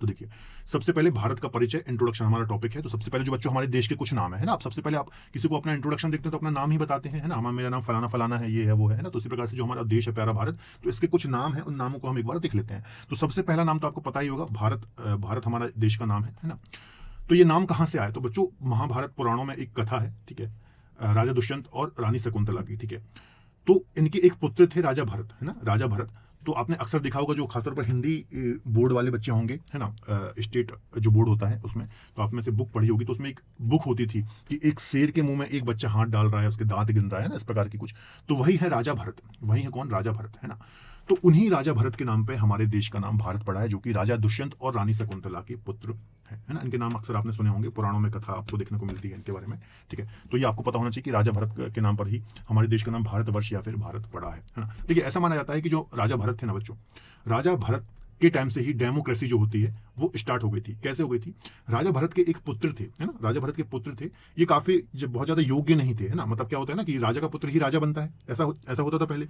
तो देखिए, सबसे पहले भारत का परिचय, इंट्रोडक्शन हमारा टॉपिक है। तो सबसे पहले जो बच्चों हमारे देश के कुछ नाम है ना, आप सबसे पहले आप किसी को अपना इंट्रोडक्शन देखते हैं तो अपना नाम ही बताते हैं, है ना। मेरा नाम फलाना फलाना है, ये है वो है ना। तो इसी प्रकार से जो हमारा देश है प्यारा भारत, तो इसके कुछ नाम है, उन नामों को हम एक बार देख लेते हैं। तो सबसे पहला नाम तो आपको पता ही होगा, भारत। भारत हमारा देश का नाम है ना। तो ये नाम कहाँ से आया, तो बच्चों महाभारत पुराणों में एक कथा है, ठीक है, राजा दुष्यंत और रानी शकुंतला की, ठीक है। तो इनके एक पुत्र थे राजा भरत, है ना, राजा भरत। तो आपने अक्सर देखा होगा, जो खासतौर पर हिंदी बोर्ड वाले बच्चे होंगे, है ना, स्टेट जो बोर्ड होता है उसमें, तो आप में से बुक पढ़ी होगी, तो उसमें एक बुक होती थी कि एक शेर के मुंह में एक बच्चा हाथ डाल रहा है, उसके दांत गिन रहा है ना, इस प्रकार की कुछ। तो वही है राजा भरत, वही है कौन, राजा भरत, है ना। तो उन्हीं राजा भरत के नाम पे हमारे देश का नाम भारत पड़ा है, जो कि राजा दुष्यंत और रानी शकुंतला के पुत्र है ना। इनके नाम अक्सर आपने सुने होंगे, पुराणों में कथा आपको देखने को मिलती है इनके बारे में, ठीक है। तो ये आपको पता होना चाहिए कि राजा भरत के नाम पर ही हमारे देश का नाम भारतवर्ष या फिर भारत पड़ा है ना। देखिए, ऐसा माना जाता है कि जो राजा भरत थे ना बच्चों, राजा भरत के टाइम से ही डेमोक्रेसी जो होती है वो स्टार्ट हो गई थी। कैसे हो गई थी, राजा भरत के एक पुत्र थे, है ना, राजा भरत के पुत्र थे, ये काफी बहुत ज्यादा योग्य नहीं थे, है ना। मतलब क्या होता है ना कि राजा का पुत्र ही राजा बनता है, ऐसा होता था पहले।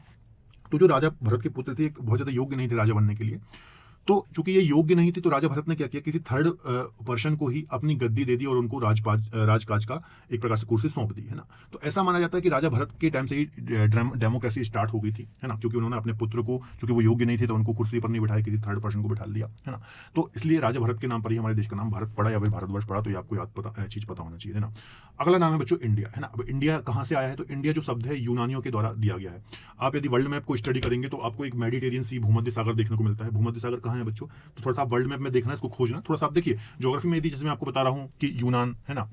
तो जो राजा भरत के पुत्र थे बहुत ज्यादा योग्य नहीं थे राजा बनने के लिए। तो चूंकि ये योग्य नहीं थे, तो राजा भरत ने क्या किया, किसी थर्ड पर्सन को ही अपनी गद्दी दे दी और उनको राजकाज का एक प्रकार से कुर्सी सौंप दी, है ना। तो ऐसा माना जाता है कि राजा भरत के टाइम से ही डेमोक्रेसी स्टार्ट हो गई थी, है ना, क्योंकि उन्होंने अपने पुत्र को, चूंकि वो योग्य नहीं थे, तो उनको कुर्सी पर नहीं बिठाया, किसी थर्ड पर्सन को बिठा दिया, है ना। तो इसलिए राजा भरत के नाम पर ही हमारे देश का नाम भारत पड़ा या फिर भारतवर्ष पड़ा। तो ये आपको चीज पता होना चाहिए, है ना। अगला नाम है बच्चों इंडिया, है ना। अब इंडिया कहाँ से आया है, तो इंडिया जो शब्द है यूनानियों के द्वारा दिया गया है। आप यदि वर्ल्ड मैप को स्टडी करेंगे तो आपको एक मेडिटेरियन सी, भूमध्य सागर देखने को मिलता है। भूमध्य सागर कहाँ है बच्चों, तो थोड़ा सा वर्ल्ड मैप में देखना, इसको खोजना, थोड़ा सा आप देखिए ज्योग्राफी में। यदि जैसे मैं आपको बता रहा हूँ कि यूनान, है ना,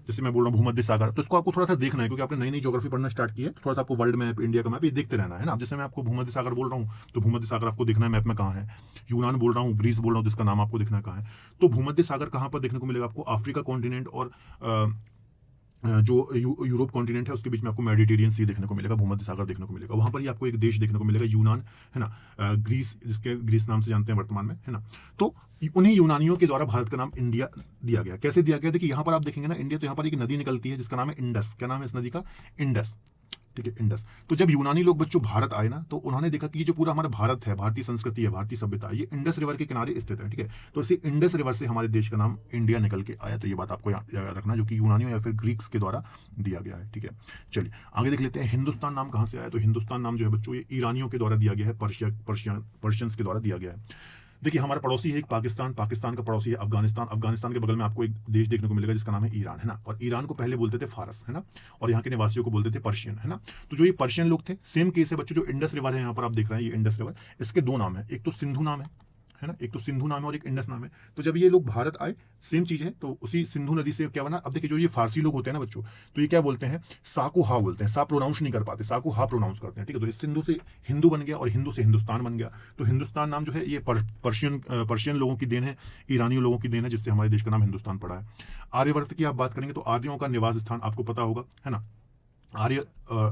जैसे मैं बोल रहा हूँ भूमध्य सागर, तो इसको आपको थोड़ा सा देखना है, क्योंकि आपने नई नई ज्योग्राफी पढ़ना स्टार्ट की है। थोड़ा सा आपको वर्ल्ड मैप, इंडिया का मैप ये देखते रहना है ना। जैसे मैं आपको भूमध्य सागर बोल रहा हूँ, तो भूमध्य सागर आपको देखना है मैप में कहाँ है। यूनान बोल रहा हूँ, ग्रीस बोल रहा हूँ, तो इसका नाम आपको देखना है कहाँ है। तो भूमध्य सागर कहाँ पर देखने को मिलेगा आपको, अफ्रीका कॉन्टिनेंट और जो यूरोप कॉन्टिनेंट है उसके बीच में आपको मेडिटेरियन सी देखने को मिलेगा, भूमध्य सागर देखने को मिलेगा। वहां पर ही आपको एक देश देखने को मिलेगा यूनान, है ना, ग्रीस, जिसके ग्रीस नाम से जानते हैं वर्तमान में, है ना। तो उन्हीं यूनानियों के द्वारा भारत का नाम इंडिया दिया गया। कैसे दिया गया, देखिए यहाँ पर आप देखेंगे ना इंडिया, तो यहाँ पर एक नदी निकलती है जिसका नाम है इंडस। क्या नाम है इस नदी का, इंडस, ठीक है, इंडस। तो जब यूनानी लोग बच्चों भारत आए ना, तो उन्होंने देखा कि ये जो पूरा हमारा भारत है, भारतीय संस्कृति है, भारतीय सभ्यता है, ये इंडस रिवर के किनारे स्थित है, ठीक है। तो इसी इंडस रिवर से हमारे देश का नाम इंडिया निकल के आया। तो ये बात आपको याद रखना, जो कि यूनानियों या फिर ग्रीक्स के द्वारा दिया गया है, ठीक है। चलिए आगे देख लेते हैं, हिंदुस्तान नाम कहाँ से आया। तो हिंदुस्तान नाम जो है बच्चों, ये ईरानियों के द्वारा दिया गया है, पर्शियंस के द्वारा दिया गया है। देखिए, हमारा पड़ोसी है एक पाकिस्तान, पाकिस्तान का पड़ोसी है अफगानिस्तान, अफगानिस्तान के बगल में आपको एक देश देखने को मिलेगा जिसका नाम है ईरान, है ना। और ईरान को पहले बोलते थे फारस, है ना, और यहाँ के निवासियों को बोलते थे पर्शियन, है ना। तो जो ये पर्शियन लोग थे, सेम केस है बच्चों, जो इंडस रिवर है यहाँ पर आप देख रहे हैं, ये इंडस रिवर, इसके दो नाम है, एक तो सिंधु नाम है, है ना, एक तो सिंधु नाम है और एक इंडस नाम है। तो जब ये लोग भारत आए, सेम चीज है, तो उसी सिंधु नदी से क्या बना। अब देखिए जो ये फारसी लोग होते हैं ना बच्चों, तो ये क्या बोलते हैं, सा को हा बोलते हैं, सा प्रोनाउंस नहीं कर पाते, सा को हा प्रोनाउंस करते हैं, ठीक है। तो इस सिंधु से हिंदू बन गया और हिंदू से हिंदुस्तान बन गया। तो हिंदुस्तान नाम जो है ये पर्शियन लोगों की देन है, ईरानी लोगों की देन है, जिससे हमारे देश का नाम हिंदुस्तान पड़ा है। आर्यवर्त की आप बात करेंगे तो आर्यों का निवास स्थान आपको पता होगा, है ना। आर्य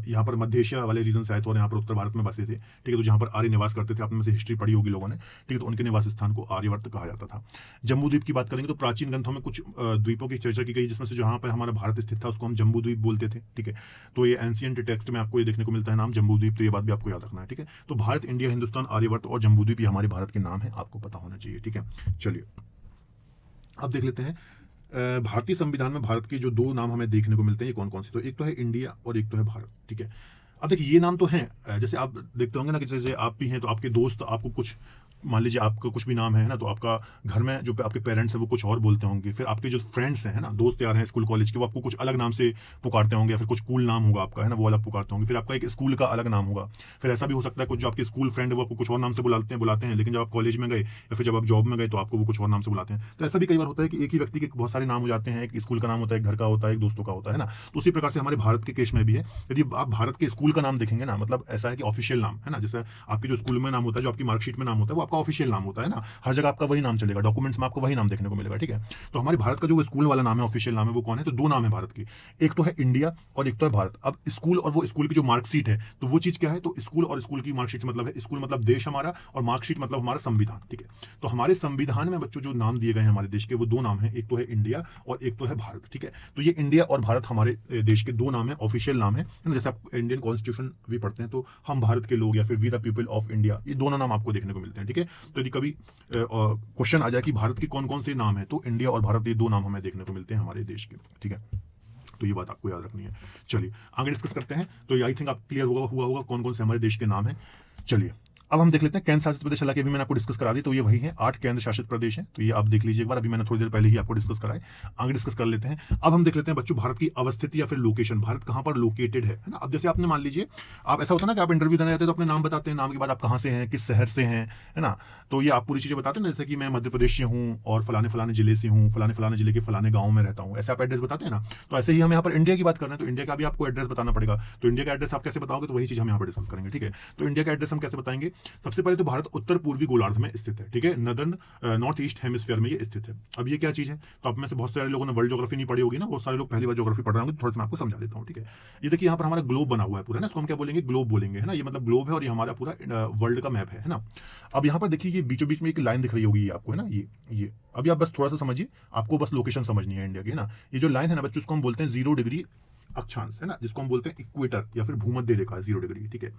यहाँ पर मध्य एशिया वाले रीजन से आए थे और यहाँ पर उत्तर भारत में बसे थे, ठीक है। तो जहाँ पर आर्य निवास करते थे, आपने में से हिस्ट्री पढ़ी होगी लोगों ने, ठीक है। तो उनके निवास स्थान को आर्यवर्त कहा जाता था। जम्बूद्वीप की बात करेंगे तो प्राचीन ग्रंथों में कुछ द्वीपों की चर्चा की गई, जिसमें से जहाँ पर हमारा भारत स्थित था उसको हम जम्बूद्वीप बोलते थे, ठीक है। तो ये एंशियंट टेक्स्ट में आपको ये देखने को मिलता है नाम जम्बूद्वीप, तो ये बात भी आपको याद रखना है, ठीक है। तो भारत, इंडिया, हिंदुस्तान, आर्यवर्त और जम्बूद्वीप ये हमारे भारत के नाम है, आपको पता होना चाहिए, ठीक है। चलिए अब देख लेते हैं भारतीय संविधान में भारत के जो दो नाम हमें देखने को मिलते हैं, ये कौन कौन से। तो एक तो है इंडिया और एक तो है भारत, ठीक है। अब देखिए ये नाम तो हैं, जैसे आप देखते होंगे ना कि जैसे आप भी हैं तो आपके दोस्त आपको कुछ, मान लीजिए आपका कुछ भी नाम है ना, तो आपका घर में जो आपके पेरेंट्स हैं वो कुछ और बोलते होंगे, फिर आपके जो फ्रेंड्स हैं, है ना, दोस्त यार हैं स्कूल कॉलेज के, वो आपको कुछ अलग नाम से पुकारते होंगे, या फिर कुछ कूल नाम होगा आपका, है ना, वो अलग पुकारते होंगे। फिर आपका एक स्कूल का अलग नाम होगा। फिर ऐसा भी हो सकता है कुछ जो आपके स्कूल फ्रेंड है वो आपको कुछ और नाम से बुलाते हैं, लेकिन जब आप कॉलेज में गए या फिर जब आप जॉब में गए तो आपको वो कुछ और नाम से बुलाते हैं। तो ऐसा भी कई बार होता है कि एक ही व्यक्ति के बहुत सारे नाम हो जाते हैं, एक स्कूल का नाम होता है, एक घर का होता है, एक दोस्तों का होता है ना। तो उसी प्रकार से हमारे भारत के केस में भी है। यदि आप भारत के स्कूल का नाम देखेंगे ना, मतलब ऐसा है कि ऑफिशियल नाम है ना, जैसे आपके जो स्कूल में नाम होता है, जो आपकी मार्कशीट में नाम होता है, वो आपका ऑफिशियल नाम होता है ना, हर जगह आपका वही नाम चलेगा, डॉक्यूमेंट्स में आपको वही नाम देखने को मिलेगा, ठीक है। तो हमारे भारत का जो स्कूल वाला नाम है, ऑफिशियल नाम है, वो कौन है, तो दो नाम है भारत की, एक तो है इंडिया और एक तो है भारत। अब स्कूल और वो स्कूल की जो मार्कशीट है, तो वो चीज क्या है, तो स्कूल और स्कूल की मार्कशीट मतलब है, स्कूल मतलब देश हमारा और मार्कशीट मतलब हमारा संविधान, ठीक है। तो हमारे संविधान में बच्चों जो नाम दिए गए हैं हमारे देश के, वो दो नाम है, एक तो है इंडिया और एक तो है भारत, ठीक है। तो ये इंडिया और भारत हमारे देश के दो नाम है, ऑफिशियल नाम है। जैसे आप इंडियन कॉन्स्टिट्यूशन भी पढ़ते हैं तो हम भारत के लोग या फिर we the people of India, ये दोनों नाम आपको देखने को मिलते हैं, ठीक है। तो यदि कभी क्वेश्चन आ जाए कि भारत के कौन कौन से नाम है, तो इंडिया और भारत ये दो नाम हमें देखने को मिलते हैं हमारे देश के, ठीक है। तो ये बात आपको याद रखनी है। चलिए आगे डिस्कस करते हैं। तो आई थिंक आप क्लियर हुआ होगा कौन कौन से हमारे देश के नाम है। चलिए अब हम देख लेते हैं केंद्र शासित प्रदेश, हालांकि अभी मैंने आपको डिस्कस करा दी, तो ये वही है 8 केंद्र शासित प्रदेश हैं। तो ये आप देख लीजिए एक बार, अभी मैंने थोड़ी देर पहले ही आपको डिस्कस कराए। आगे डिस्कस कर लेते हैं। अब हम देख लेते हैं बच्चों भारत की अवस्थिति या फिर लोकेशन, भारत कहां पर लोकेटेड है ना। अब जैसे आपने मान लीजिए, आप ऐसा होता है ना कि आप इंटरव्यू देने जाते हैं तो अपने नाम बताते हैं, नाम के बाद आप कहां से हैं, किस शहर से हैं, है ना। तो ये आप पूरी चीजें बताते हैं ना, जैसे कि मैं मध्य प्रदेश से हूँ और फलाने फलाने जिले से हूँ, फलाने जिले के फलाने गाँव में रहता हूँ, ऐसे आप एड्रेस बताते हैं ना। तो ऐसे ही हम यहाँ पर इंडिया की बात कर रहे हैं, तो इंडिया का भी आपको एड्रेस बताना पड़ेगा। तो इंडिया का एड्रेस आप कैसे बताओगे, तो वही चीज हम यहाँ पर डिस्कस करेंगे, ठीक है। तो इंडिया का एड्रेस हम कैसे बताएंगे। सबसे पहले तो भारत उत्तर पूर्वी गोलार्ध में स्थित है, ठीक है, नॉर्थ ईस्ट हेमिस्फीयर में ये स्थित है। अब ये क्या चीज है, तो आप में से बहुत सारे लोगों ने वर्ल्ड ज्योग्राफी नहीं पढ़ी होगी ना, बहुत सारे लोग पहली बार ज्योग्राफी पढ़ रहे होंगे, तो थोड़ा सा मैं आपको समझा देता हूँ, ठीक है। ये देखिए यहाँ पर हमारा ग्लोब बना हुआ है पूरा ना, इसको हम क्या बोलेंगे, ग्लोब बोलेंगे, है ना। ये मतलब ग्लोब है और ये हमारा पूरा वर्ल्ड का मैप है ना। अब यहाँ पर देखिए ये बीचों बीच में एक लाइन दिख रही होगी आपको, है ना, ये अभी आप बस थोड़ा सा समझिए, आपको बस लोकेशन समझनी है इंडिया की, है ना। ये जो लाइन है ना बच्चों, उसको हम बोलते हैं 0 डिग्री अक्षांश, है ना, जिसको हम बोलते हैं इक्वेटर या फिर भूमध्य रेखा 0 डिग्री, ठीक है।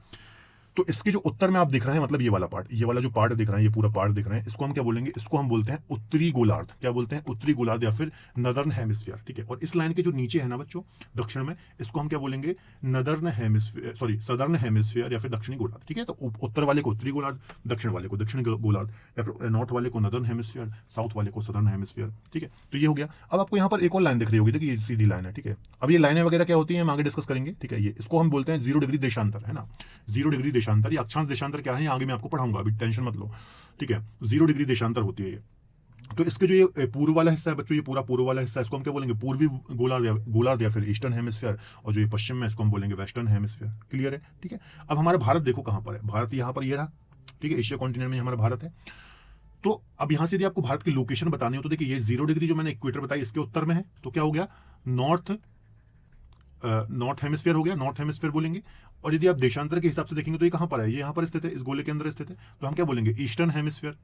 तो इसके जो उत्तर में आप दिख रहे हैं, मतलब ये वाला पार्ट, ये वाला जो पार्ट दिख रहा है, ये पूरा पार्ट दिख रहे हैं, इसको हम क्या बोलेंगे, इसको हम बोलते हैं उत्तरी गोलार्ध। क्या बोलते हैं, उत्तरी गोलार्ध या फिर नदर्न हेमिस्फीयर, ठीक है। और इस लाइन के जो नीचे है ना बच्चों, दक्षिण में, इसको हम क्या बोलेंगे, northern hemisphere, sorry southern hemisphere या फिर दक्षिणी गोलार्ध, ठीक है। तो उत्तर वाले को उत्तरी गोलार्ध, दक्षिण वाले को दक्षिणी गोलार्ध, या फिर नॉर्थ वाले को नदर्न हेमिस्फीयर, साउथ वाले को सदर्न हेमिस्फीयर, ठीक है। तो ये हो गया। अब आपको यहाँ पर एक और लाइन दिख रही होगी, देखिए ये सीधी लाइन है, ठीक है। अब ये लाइनें वगैरह क्या होती है हम आगे डिस्कस करेंगे, ठीक है। ये इसको हम बोलते हैं 0 डिग्री देशांतर, है ना, 0 डिग्री देशांतर या अक्षांश देशांतर क्या है, आगे मैं आपको पढ़ाऊंगा, अभी टेंशन मत लो, ठीक है। 0 डिग्री देशांतर होती है ये। तो इसके जो ये पूर्व वाला हिस्सा है बच्चों, ये पूरा पूर्व वाला हिस्सा, इसको हम क्या बोलेंगे, पूर्वी गोलार्ध या फिर ईस्टर्न हेमिस्फीयर, और जो ये पश्चिम में इसको हम बोलेंगे वेस्टर्न हेमिस्फीयर। क्लियर है, ठीक है। अब हमारा भारत देखो कहां पर है, भारत यहाँ पर ये रहा, ठीक है, एशिया कॉन्टिनेंट में हमारा भारत है। तो अब यहां से यदि आपको भारत की लोकेशन बतानी हो, तो देखिए ये 0 डिग्री जो मैंने इक्वेटर बताई, इसके उत्तर में है, तो क्या हो गया, नॉर्थ हेमिस्फीयर हो गया, नॉर्थ हेमिस्फीयर बोलेंगे। और यदि आप देशांतर के हिसाब से देखेंगे तो ये कहां पर है, ये यहां पर स्थित है, इस गोले के अंदर स्थित है, तो हम क्या बोलेंगे, ईस्टर्न हेमिस्फीयर,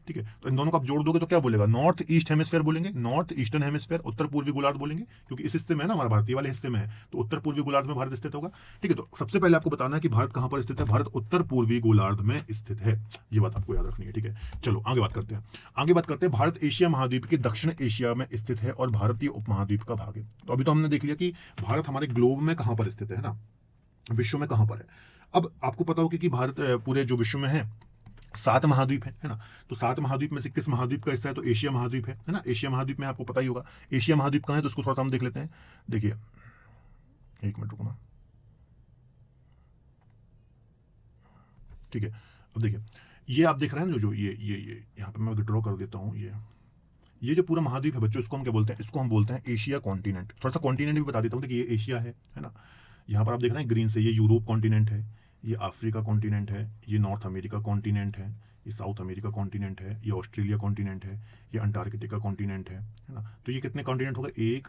ठीक है। तो इन दोनों को आप जोड़ दोगे तो क्या बोलेगा, नॉर्थ ईस्ट हेमिस्फीयर बोलेंगे, नॉर्थ ईस्टर्न हेमिस्फीयर, उत्तर पूर्वी गोलार्ध बोलेंगे, क्योंकि इस हिस्से में है ना हमारा भारतीय वाले हिस्से में है, तो उत्तर पूर्वी गोलार्ध में भारत स्थित होगा, ठीक है। तो सबसे पहले आपको बताना है कि भारत कहां पर स्थित है, भारत उत्तर पूर्वी गोलार्ध में स्थित है, ये बात आपको याद रखनी है, ठीक है। चलो आगे बात करते हैं। भारत एशिया महाद्वीप के दक्षिण एशिया में स्थित है और भारतीय उपमहाद्वीप का भाग है। तो अभी तो हमने देख लिया कि भारत हमारे ग्लोब में कहां पर स्थित है ना, विश्व में कहां पर है। अब आपको पता होगा कि भारत पूरे जो विश्व में है 7 महाद्वीप है ना। तो 7 महाद्वीप में से किस महाद्वीप का हिस्सा है, तो एशिया महाद्वीप है ना। एशिया महाद्वीप में आपको पता ही होगा एशिया महाद्वीप कहां है, तो उसको थोड़ा सा हम देख लेते हैं। देखिए एक मिनट रुकना, ठीक है। अब देखिए ये आप देख रहे हैं जो ये यहाँ पे मैं ड्रॉ कर देता हूँ। ये जो पूरा महाद्वीप है बच्चों, इसको हम क्या बोलते हैं? इसको हम बोलते हैं एशिया कॉन्टिनेंट। थोड़ा सा कॉन्टिनेंट भी बता देता हूँ कि ये एशिया है ना। यहाँ पर आप देख रहे हैं ग्रीन से, ये यूरोप कॉन्टिनेंट है, ये अफ्रीका कॉन्टिनेंट है, ये नॉर्थ अमेरिका कॉन्टिनेंट है, ये साउथ अमेरिका कॉन्टिनेंट है, ये ऑस्ट्रेलिया कॉन्टिनेंट है, ये अंटार्कटिका कॉन्टिनेंट है ना। तो ये कितने कॉन्टिनेंट हो गए? 1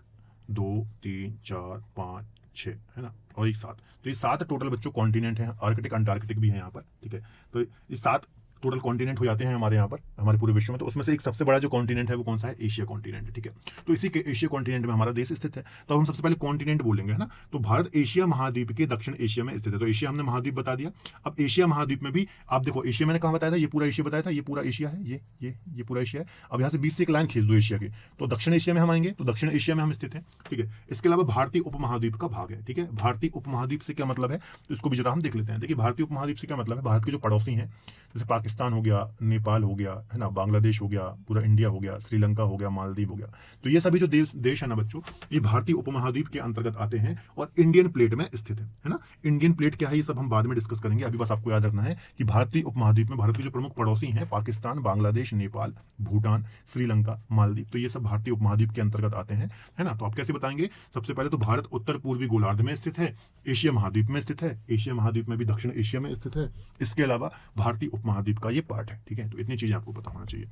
2 3 4 5 6 है ना, और एक 7। तो ये 7 टोटल बच्चों कॉन्टिनेंट हैं। आर्कटिक अंटार्कटिक भी है यहाँ पर, ठीक है। तो ये 7 टोटल कॉन्टिनेंट हो जाते हैं हमारे यहाँ पर, हमारे पूरे विश्व में। तो उसमें से एक सबसे बड़ा जो कॉन्टिनेंट है वो कौन सा है? एशिया कॉन्टिनेंट है, ठीक है। तो इसी के एशिया कॉन्टिनेंट में हमारा देश स्थित है। तो हम सबसे पहले कॉन्टिनेंट बोलेंगे, है ना। तो भारत एशिया महाद्वीप के दक्षिण एशिया में स्थित है। तो एशिया हमने महाद्वीप बता दिया। अब एशिया महाद्वीप में भी आप देखो, एशिया मैंने कहाँ बताया था? ये पूरा एशिया बताया था, ये पूरा एशिया है, ये पूरा एशिया है। अब यहाँ से बीच से एक लाइन खींच दो एशिया की, तो दक्षिण एशिया में हम आएंगे। तो दक्षिण एशिया में हम स्थित है, ठीक है। इसके अलावा भारतीय उपमहाद्वीप का भाग है, ठीक है। भारतीय उपमहाद्वीप से क्या मतलब है, तो इसको भी जरा हम देख लेते हैं। देखिए भारतीय उपमहाद्वीप से क्या मतलब है? भारत के जो पड़ोसी हैं, जैसे पाकिस्तान हो गया, नेपाल हो गया, है ना, बांग्लादेश हो गया, पूरा इंडिया हो गया, श्रीलंका हो गया, मालदीव हो गया। तो ये सभी जो देश है ना बच्चों, ये भारतीय उपमहाद्वीप के अंतर्गत आते हैं और इंडियन प्लेट में स्थित है ना। इंडियन प्लेट क्या है ये सब हम बाद में डिस्कस करेंगे। अभी बस आपको याद रखना है कि भारतीय उपमहाद्वीप में भारत के जो प्रमुख पड़ोसी हैं, पाकिस्तान, बांग्लादेश, नेपाल, भूटान, श्रीलंका, मालदीव, तो ये सब भारतीय उपमहाद्वीप के अंतर्गत आते हैं, है ना। तो आप कैसे बताएंगे? सबसे पहले तो भारत उत्तर पूर्वी गोलार्ध में स्थित है, एशिया महाद्वीप में स्थित है, एशिया महाद्वीप में भी दक्षिण एशिया में स्थित है। इसके अलावा भारतीय उपमहाद्वीप का ये पार्ट है, ठीक है। तो इतनी चीजें आपको पता होना चाहिए।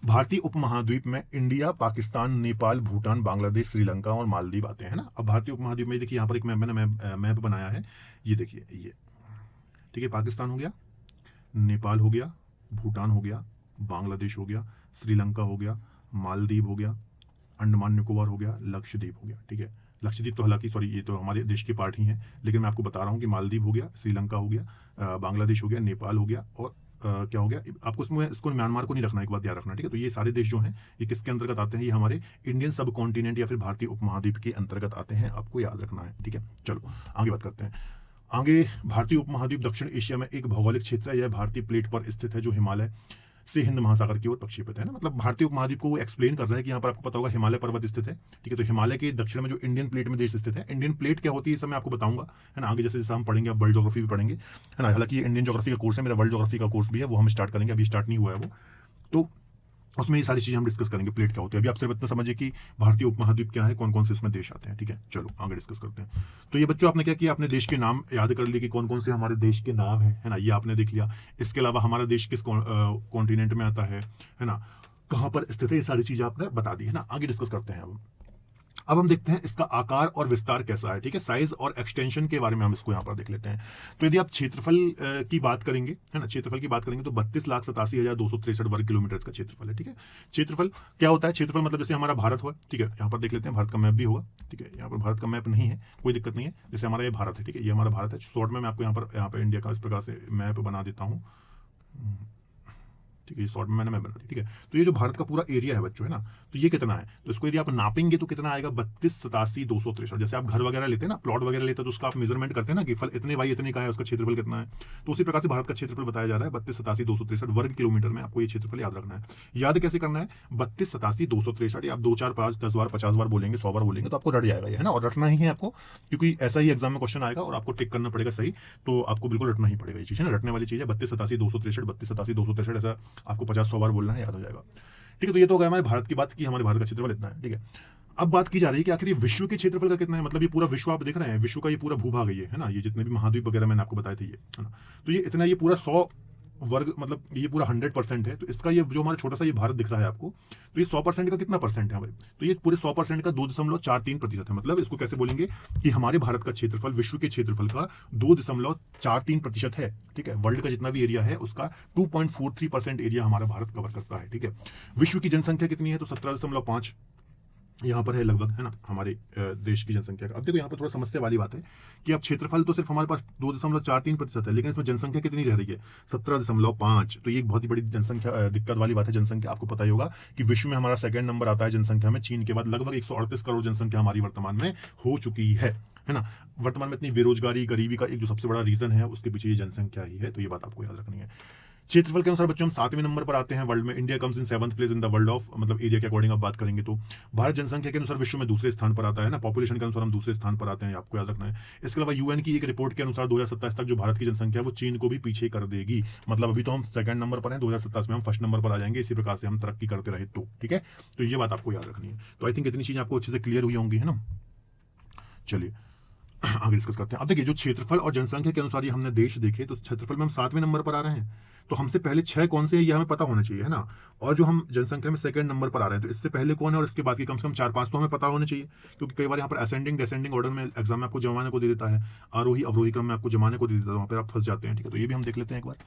भारतीय उपमहाद्वीप में इंडिया, पाकिस्तान, नेपाल, भूटान, बांग्लादेश, श्रीलंका और मालदीव आते हैं ना। अब भारतीय उपमहाद्वीप में देखिए यहाँ पर एक मैप बनाया है, ये देखिए ये, ठीक है। पाकिस्तान हो गया, नेपाल हो गया, भूटान हो गया, बांग्लादेश हो गया, श्रीलंका हो गया, मालदीव हो गया, अंडमान निकोबार हो गया, लक्षद्वीप हो गया, ठीक है। लक्षद्वीप तो हालांकि सॉरी ये तो हमारे देश की पार्ट ही है, लेकिन मैं आपको बता रहा हूँ कि मालदीव हो गया, श्रीलंका हो गया, बांग्लादेश हो गया, नेपाल हो गया, और क्या हो गया आपको इसको म्यांमार को नहीं रखना, एक बात याद रखना, ठीक है। तो ये सारे देश जो हैं ये किसके अंतर्गत आते हैं? ये हमारे इंडियन सब कॉन्टिनेंट या फिर भारतीय उपमहाद्वीप के अंतर्गत आते हैं, आपको याद रखना है, ठीक है। चलो आगे बात करते हैं। आगे भारतीय उपमहाद्वीप दक्षिण एशिया में एक भौगोलिक क्षेत्र है। यह भारतीय प्लेट पर स्थित है जो हिमालय से हिंद महासागर की ओर प्रक्षेपित है ना। मतलब भारतीय उपमहाद्वीप को वो एक्सप्लेन कर रहा है कि यहाँ पर आपको पता होगा हिमालय पर्वत स्थित है, ठीक है। तो हिमालय के दक्षिण में जो इंडियन प्लेट में देश स्थित है, इंडियन प्लेट क्या होती है इस समय आपको बताऊंगा, है ना। आगे जैसे जैसे हम पढ़ेंगे, अब वर्ल्ड ज्योग्राफी भी पढ़ेंगे, है ना। हालांकि ये इंडियन ज्योग्राफी का कोर्स है, मेरा वर्ल्ड ज्योग्राफी का कोर्स भी है, वो हम स्टार्ट करेंगे, अभी स्टार्ट नहीं हुआ है वो। तो उसमें ये सारी चीजें हम डिस्कस करेंगे, प्लेट क्या होती है। अभी आप सिर्फ इतना समझिए कि भारतीय उपमहाद्वीप क्या है, कौन कौन से इसमें देश आते हैं, ठीक है। चलो आगे डिस्कस करते हैं। तो ये बच्चों आपने क्या किया, अपने देश के नाम याद कर लिए कि कौन कौन से हमारे देश के नाम है ना, ये आपने देख लिया। इसके अलावा हमारा देश किस कॉन्टिनेंट में आता है ना, कहां पर स्थित है, ये सारी चीजें आपने बता दी है ना। आगे डिस्कस करते हैं अब हम देखते हैं इसका आकार और विस्तार कैसा है, ठीक है। साइज और एक्सटेंशन के बारे में हम इसको यहाँ पर देख लेते हैं। तो यदि आप क्षेत्रफल की बात करेंगे, है ना, क्षेत्रफल की बात करेंगे तो 32,87,263 वर्ग किलोमीटर इसका क्षेत्रफल है, ठीक है। क्षेत्रफल क्या होता है? क्षेत्रफल मतलब जैसे हमारा भारत हुआ, ठीक है, यहाँ पर देख लेते हैं, भारत का मैप भी होगा, ठीक है। यहाँ पर भारत का मैप नहीं है, कोई दिक्कत नहीं है। जैसे हमारा ये भारत है, ठीक है, ये हमारा भारत है। शॉर्ट में मैं आपको यहाँ पर इंडिया का इस प्रकार से मैप बना देता हूँ, ठीक है। शॉर्ट में मैंने मैप बना दी, ठीक है। तो ये जो भारत का पूरा एरिया है बच्चों, है ना, तो ये कितना है? तो इसको यदि आप नापेंगे तो कितना आएगा? 32,87,263। जैसे आप घर वगैरह लेते हैं ना, प्लॉट वगैरह लेते हैं, तो उसका आप मेजरमेंट करते हैं ना कि फल इतने बाई इतने का है, उसका क्षेत्रफल कितना है। तो उसी प्रकार से भारत का क्षेत्रफल बताया जा रहा है 32,87,263 वर्ग किलोमीटर में। आपको ये क्षेत्रफल याद रखना है। याद कैसे करना है? 32,87,263 आप 2 4 5 10 बार 50 बार बोलेंगे, 100 बार बोलेंगे तो आपको रट जाएगा, है ना। और रटना ही है आपको, क्योंकि ऐसा ही एग्जाम में क्वेश्चन आएगा और आपको टिक करना पड़ेगा सही, तो आपको बिल्कुल रटना ही पड़ेगा। ये चीज है ना, रटने वाली चीज है। 32,87,263 32,87,263 ऐसा आपको 50-100 बार बोलना है, याद हो जाएगा, ठीक है। तो ये तो हो गया हमारे भारत की बात की, हमारे भारत का क्षेत्रफल इतना है, ठीक है। अब बात की जा रही है कि आखिर ये विश्व के क्षेत्रफल का कितना है। मतलब ये पूरा विश्व आप देख रहे हैं, विश्व का ये पूरा भूभाग है ना, ये जितने भी महाद्वीप वगैरह मैंने आपको बताए थे ये, है ना। तो ये इतना, ये पूरा 100 वर्ग, मतलब ये पूरा 100% है। तो इसका ये जो हमारा छोटा सा ये भारत दिख रहा है आपको, तो ये 100% का कितना परसेंट है हमारे? तो ये पूरे 100% का 2.43% है। मतलब इसको कैसे बोलेंगे कि हमारे भारत का क्षेत्रफल विश्व के क्षेत्रफल का 2.43% है, ठीक है। वर्ल्ड का जितना भी एरिया है उसका 2.43% एरिया हमारा भारत कवर करता है, ठीक है। विश्व की जनसंख्या कितनी है? तो 17.5 यहाँ पर है लगभग, है ना, हमारे देश की जनसंख्या का। अब देखो यहाँ पर थोड़ा समस्या वाली बात है कि अब क्षेत्रफल तो सिर्फ हमारे पास 2.43% है, लेकिन इसमें जनसंख्या कितनी रह रही है? 17.5। तो ये एक बहुत ही बड़ी जनसंख्या दिक्कत वाली बात है। जनसंख्या आपको पता ही होगा कि विश्व में हमारा सेकंड नंबर आता है जनसंख्या में, चीन के बाद। लगभग 138 करोड़ जनसंख्या हमारी वर्तमान में हो चुकी है ना। वर्तमान में इतनी बेरोजगारी, गरीबी का एक जो सबसे बड़ा रीजन है उसके पीछे ये जनसंख्या ही है। तो ये बात आपको याद रखनी है। क्षेत्रफल के अनुसार बच्चों हम 7वें नंबर पर आते हैं वर्ल्ड में। India comes in 7th place in the world of, मतलब एरिया के अकॉर्डिंग आप बात करेंगे तो। भारत जनसंख्या के अनुसार विश्व में दूसरे स्थान पर आता है ना, पॉपुलेशन के अनुसार हम दूसरे स्थान पर आते हैं, आपको याद रखना है। इसके अलावा यूएन की एक रिपोर्ट के अनुसार 2027 तक जो भारत की जनसंख्या है वो चीन को भी पीछे कर देगी। मतलब अभी तो हम सेकंड नंबर पर हैं, 2027 में हम फर्स्ट नंबर पर आ जाएंगे, इसी प्रकार से हम तरक्की करते रहे तो। ठीक है, तो ये बात आपको याद रखनी है। तो आई थिंक इतनी चीजें आपको अच्छे से क्लियर हुई होंगी, है ना। चलिए आगे डिस्कस करते हैं। अब देखिए, जो क्षेत्रफल और जनसंख्या के अनुसार ये हमने देश देखे, तो क्षेत्रफल में हम 7वें नंबर पर आ रहे हैं, तो हमसे पहले 6 कौन से हैं ये हमें पता होना चाहिए, है ना। और जो हम जनसंख्या में सेकंड नंबर पर आ रहे हैं, तो इससे पहले कौन है और इसके बाद की कम से कम 4-5 तो हमें पता होने चाहिए, क्योंकि कई बार यहाँ पर असेंडिंग डिसेंडिंग ऑर्डर में एग्जाम में आपको जमाने को दे देता है, आरोही अवरोही क्रम में आपको जमाने को दे देता है, वहाँ पर आप फंस जाते हैं। ठीक है, तो ये भी हम देख लेते हैं एक बार।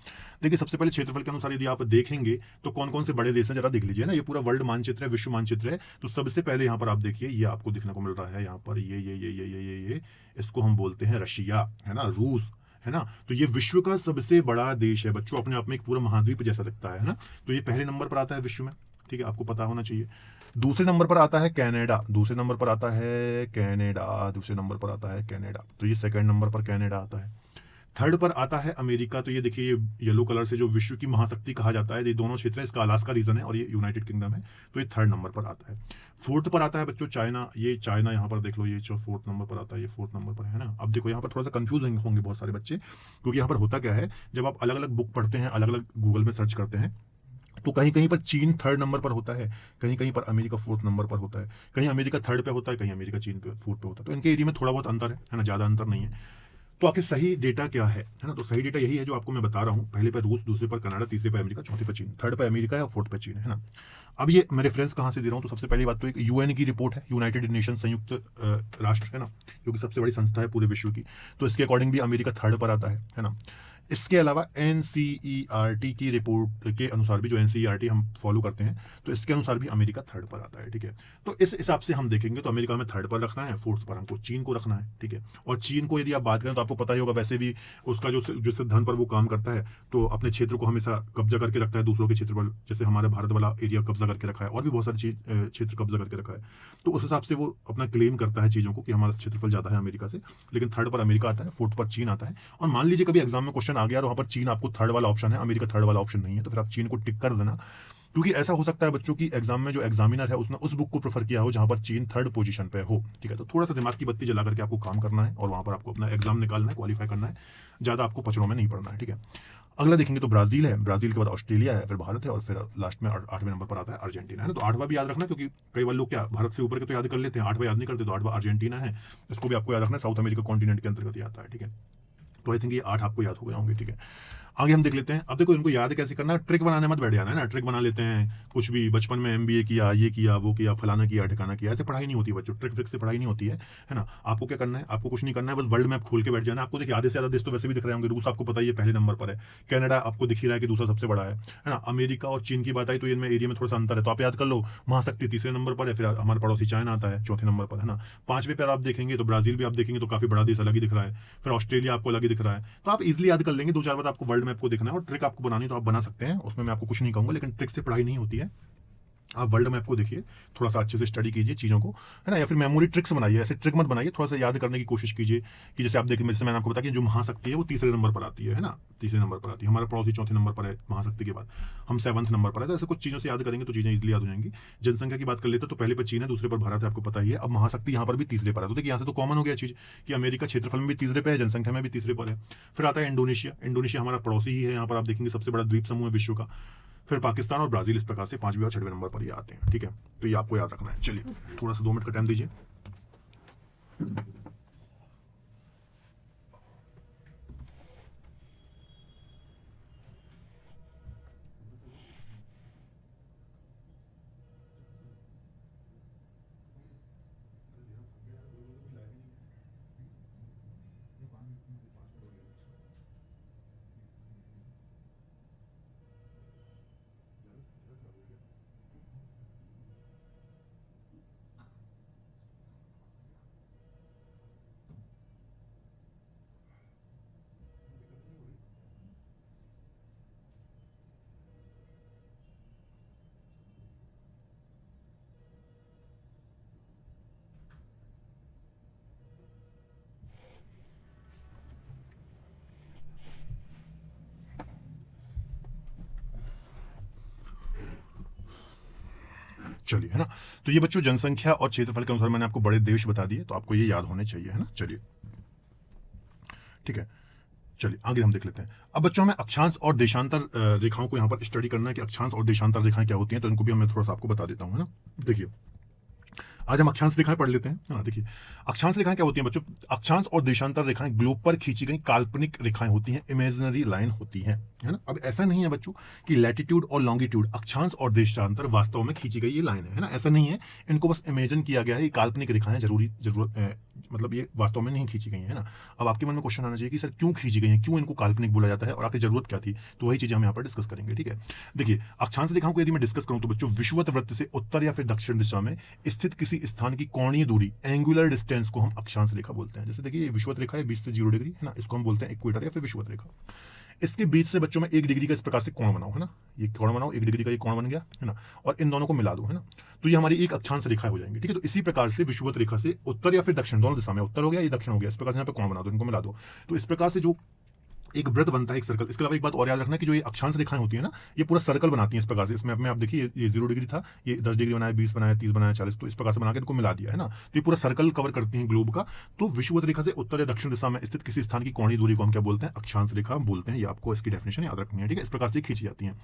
देखिए, सबसे पहले क्षेत्रफल के अनुसार यदि आप देखेंगे तो कौन कौन से बड़े देश हैं जरा देख लीजिए ना। ये पूरा वर्ल्ड मानचित्र है, विश्व मानचित्र है। तो सबसे पहले यहाँ पर आप देखिए, ये आपको दिखने को मिल रहा है यहाँ पर, ये इसको हम बोलते हैं रशिया, है ना, रूस, है ना। तो ये विश्व का सबसे बड़ा देश है बच्चों, अपने आप में एक पूरा महाद्वीप जैसा लगता है ना। तो ये पहले नंबर पर आता है विश्व में, ठीक है, आपको पता होना चाहिए। दूसरे नंबर पर आता है कनाडा, दूसरे नंबर पर आता है कनाडा, दूसरे नंबर पर आता है कनाडा, तो ये सेकंड नंबर पर कनाडा आता है। थर्ड पर आता है अमेरिका, तो ये देखिए ये येलो कलर से जो विश्व की महाशक्ति कहा जाता है, ये दोनों क्षेत्र है, इसका अलास्का रीजन है और ये यूनाइटेड किंगडम है, तो ये थर्ड नंबर पर आता है। फोर्थ पर आता है बच्चों चाइना, ये चाइना यहाँ पर देख लो, ये जो फोर्थ नंबर पर आता है, ये फोर्थ नंबर पर है ना। अब देखो यहाँ पर थोड़ा सा कंफ्यूज होंगे बहुत सारे बच्चे, क्योंकि यहाँ पर होता क्या है, जब आप अलग अलग बुक पढ़ते हैं, अलग अलग गूगल में सर्च करते हैं, तो कहीं कहीं पर चीन थर्ड नंबर पर होता है, कहीं कहीं पर अमेरिका फोर्थ नंबर पर होता है, कहीं अमेरिका थर्ड पे होता है, कहीं अमेरिका चीन पे फोर्थ पे होता है। तो इनके एरिया में थोड़ा बहुत अंतर है ना, ज़्यादा अंतर नहीं है। तो आखिर सही डेटा क्या है ना, तो सही डेटा यही है जो आपको मैं बता रहा हूं। पहले पे रूस, दूसरे पर कनाडा, तीसरे पे अमेरिका, चौथे पे चीन, थर्ड पे अमेरिका है और फोर्थ पे चीन है ना। अब ये मैं रेफरेंस कहां से दे रहा हूं, तो सबसे पहली बात तो एक यूएन की रिपोर्ट है, यूनाइटेड नेशन, संयुक्त राष्ट्र, है ना, जो कि सबसे बड़ी संस्था है पूरे विश्व की। तो इसके अकॉर्डिंग भी अमेरिका थर्ड पर आता है ना। इसके अलावा एनसीईआरटी की रिपोर्ट के अनुसार भी, जो एनसीईआरटी हम फॉलो करते हैं, तो इसके अनुसार भी अमेरिका थर्ड पर आता है। ठीक है, तो इस हिसाब से हम देखेंगे तो अमेरिका में थर्ड पर रखना है, फोर्थ पर हमको चीन को रखना है। ठीक है, और चीन को यदि आप बात करें तो आपको पता ही होगा, वैसे भी उसका जो सिद्धांत पर वो काम करता है, तो अपने क्षेत्र को हमेशा कब्जा करके रखता है दूसरों के क्षेत्र पर, जैसे हमारे भारत वाला एरिया कब्जा करके रखा है, और भी बहुत सारी चीज क्षेत्र कब्जा करके रखा है। तो उस हिसाब से वो अपना क्लेम करता है चीजों को कि हमारा क्षेत्रफल ज्यादा है अमेरिका से। लेकिन थर्ड पर अमेरिका आता है, फोर्थ पर चीन आता है। और मान लीजिए कभी एग्जाम में क्वेश्चन आ गया और वहां पर चीन आपको थर्ड वाला ऑप्शन है, अमेरिका थर्ड वाला ऑप्शन नहीं है, तो फिर आप चीन को टिक कर देना। क्योंकि ऐसा हो सकता है बच्चों की एग्जाम में जो एग्जामिनर है उसने उस बुक को प्रेफर किया हो जहां पर चीन थर्ड पोजीशन पे हो। ठीक है, तो थोड़ा सा दिमाग की बत्ती जला करके आपको काम करना है और वहां पर आपको अपना एग्जाम निकालना है, क्वालिफाई करना है, ज्यादा आपको पचड़ों में नहीं पड़ना है। ठीक है, अगला देखेंगे तो ब्राजील है, ब्राजील के बाद ऑस्ट्रेलिया है, फिर भारत है, और फिर लास्ट में 8वें नंबर पर आता है अर्जेंटीना, है ना। तो 8वां भी याद रखना, क्योंकि कई बार लोग क्या भारत से ऊपर के तो याद कर लेते हैं, 8वां याद नहीं करते, तो 8वां अर्जेंटीना है, इसको भी आपको याद रखना, साउथ अमेरिका कॉन्टिनेंट के अंतर्गत ही आता है। ठीक है, तो आई थिंक ये 8 आपको याद हो गए होंगे। ठीक है, आगे हम देख लेते हैं। अब देखो इनको याद कैसे करना है, ट्रिक बनाने मत बैठ जाना है ना। ट्रिक बना लेते हैं कुछ भी, बचपन में एमबीए किया, ये किया, वो किया, फलाना किया, ठिकाना किया, ऐसे पढ़ाई नहीं होती बच्चों, ट्रिक ट्रिक से पढ़ाई नहीं होती है ना। आपको क्या करना है, आपको कुछ नहीं करना है, बस वर्ल्ड मैप खोल के बैठ जाना है। आपको देखिए आधे से ज्यादा देश तो वैसे भी दिख रहे होंगे, रूस आपको पता ही है पहले नंबर पर है, कनाडा आपको दिख ही रहा है कि दूसरा सबसे बड़ा है ना। अमेरिका और चीन की बात आई तो इनमें एरिया में थोड़ा सा अंतर है, तो आप याद कर लो, महाशक्ति तीसरे नंबर पर है, फिर हमारे पड़ोसी चाइना आता है चौथे नंबर पर, है ना। 5वें पर आप देखेंगे तो ब्राजील भी आप देखेंगे तो काफी बड़ा देश अलग ही दिख रहा है, फिर ऑस्ट्रेलिया आपको अलग ही दिख रहा है। तो आप इजिली याद कर लेंगे, 2-4 बार आपको वर्ल्ड मैप को देखना है, और ट्रिक आपको बनानी तो आप बना सकते हैं, उसमें मैं आपको कुछ नहीं कहूंगा, लेकिन ट्रिक से पढ़ाई नहीं होती है। आप वर्ल्ड मैप को देखिए, थोड़ा सा अच्छे से स्टडी कीजिए चीज़ों को, है ना, या फिर मेमोरी ट्रिक्स बनाइए, ऐसे ट्रिक मत बनाइए, थोड़ा सा याद करने की कोशिश कीजिए। कि जैसे आप देखिए, जैसे मैंने आपको बताया कि जो महाशक्ति है वो तीसरे नंबर पर आती है ना, तीसरे नंबर पर आती है, हमारा पड़ोसी चौथे नंबर पर है महाशक्ति के बाद, हम 7th नंबर पर है। तो ऐसे कुछ चीज़ों से याद करेंगे तो चीज़ें इजिली याद हो जाएंगी। जनसंख्या की बात कर लेते तो पहले पर चीन है, दूसरे पर भारत है, आपको पता ही है। अब महाशक्ति यहाँ पर भी तीसरे पर है, तो देखिए यहाँ से तो कॉमन हो गया चीज़ कि अमेरिका क्षेत्रफल में भी तीसरे पे है, जनसंख्या में भी तीसरे पर है। फिर आता है इंडोनेशिया, इंडोनेशिया हमारा पड़ोसी ही है, यहाँ पर आप देखेंगे सबसे बड़ा द्वीप समूह है विश्व का। फिर पाकिस्तान और ब्राजील इस प्रकार से 5वें और 6वें नंबर पर ये आते हैं। ठीक है, तो ये आपको याद रखना है। चलिए थोड़ा सा 2 मिनट का टाइम दीजिए। चलिए, है ना। तो ये बच्चों जनसंख्या और क्षेत्रफल के अनुसार मैंने आपको बड़े देश बता दिए, तो आपको ये याद होने चाहिए, है ना। चलिए, ठीक है, चलिए आगे हम देख लेते हैं। अब बच्चों हमें अक्षांश और देशांतर रेखाओं को यहाँ पर स्टडी करना है कि अक्षांश और देशांतर रेखाएं क्या होती हैं, तो इनको भी मैं थोड़ा सा आपको बता देता हूँ, है ना। देखिए, आज हम अक्षांश रेखाएं पढ़ लेते हैं, है ना। देखिए, अक्षांश रेखाएं क्या होती हैं बच्चों? अक्षांश और देशांतर रेखाएं ग्लोब पर खींची गई काल्पनिक रेखाएं होती हैं, इमेजिनरी लाइन होती हैं, है ना। अब ऐसा नहीं है बच्चों कि लैटिट्यूड और लॉन्गिट्यूड, अक्षांश और देशांतर वास्तव में खींची गई ये लाइन है ना, ऐसा नहीं है। इनको बस इमेजिन किया गया है, ये काल्पनिक रेखाएं जरूरत मतलब ये वास्तव में नहीं खींची गई है ना। अब आपके मन में क्वेश्चन आना चाहिए कि सर क्यों खींची गई है, क्यों इनको काल्पनिक बोला जाता है और आखिर जरूरत क्या थी, तो वही चीजें हम यहाँ पर डिस्कस करेंगे, ठीक है। देखिए, अक्षांश रेखाओं को यदि मैं डिस्कस करूं तो बच्चों विषुवत वृत्त से उत्तर या फिर दक्षिण दिशा में स्थित किसी स्थान की कोणीय दूरी, एंगुलर डिस्टेंस को हम अक्षांश रेखा बोलते हैं। जैसे देखिए, ये विषुवत रेखा है 20 से 0 डिग्री, है ना, इसको हम बोलते हैं इक्वेटर या फिर विषुवत रेखा। इसके बीच से बच्चों में 1 डिग्री का इस प्रकार से कोण बनाओ, है ना, ये कोण बनाओ, 1 डिग्री का ये कोण बन गया, है ना, और इन दोनों को मिला दो, है ना, तो ये हमारी एक अक्षांश रेखा हो जाएंगी, ठीक है। तो इसी प्रकार से विषुवत रेखा से उत्तर या फिर दक्षिण, दोनों दिशा में, उत्तर हो गया ये दक्षिण हो गया, इस प्रकार से यहाँ पे कोण बना दो, इनको मिला दो, तो इस प्रकार से जो एक वृत्त बनता है, एक सर्कल। इसके अलावा एक बात और याद रखना है कि जो ये अक्षांश रेखाएं होती है ना, ये पूरा सर्कल बनाती हैं इस प्रकार से। इसमें आप देखिए, ये 0 डिग्री था, ये 10 डिग्री बनाया, 20 बनाया, 30 बनाया, 40, तो इस प्रकार से बना के इनको मिला दिया, है ना। तो ये पूरा सर्कल कवर करती हैं ग्लोब का। तो विषुवत रेखा से उत्तर या दक्षिण दिशा में स्थित किसी स्थान की कोणीय दूरी को हम क्या बोलते हैं? अक्षांश रेखा बोलते हैं। ये आपको इसकी डेफिनेशन याद रखनी है, ठीक है। इस प्रकार से खींची जाती है।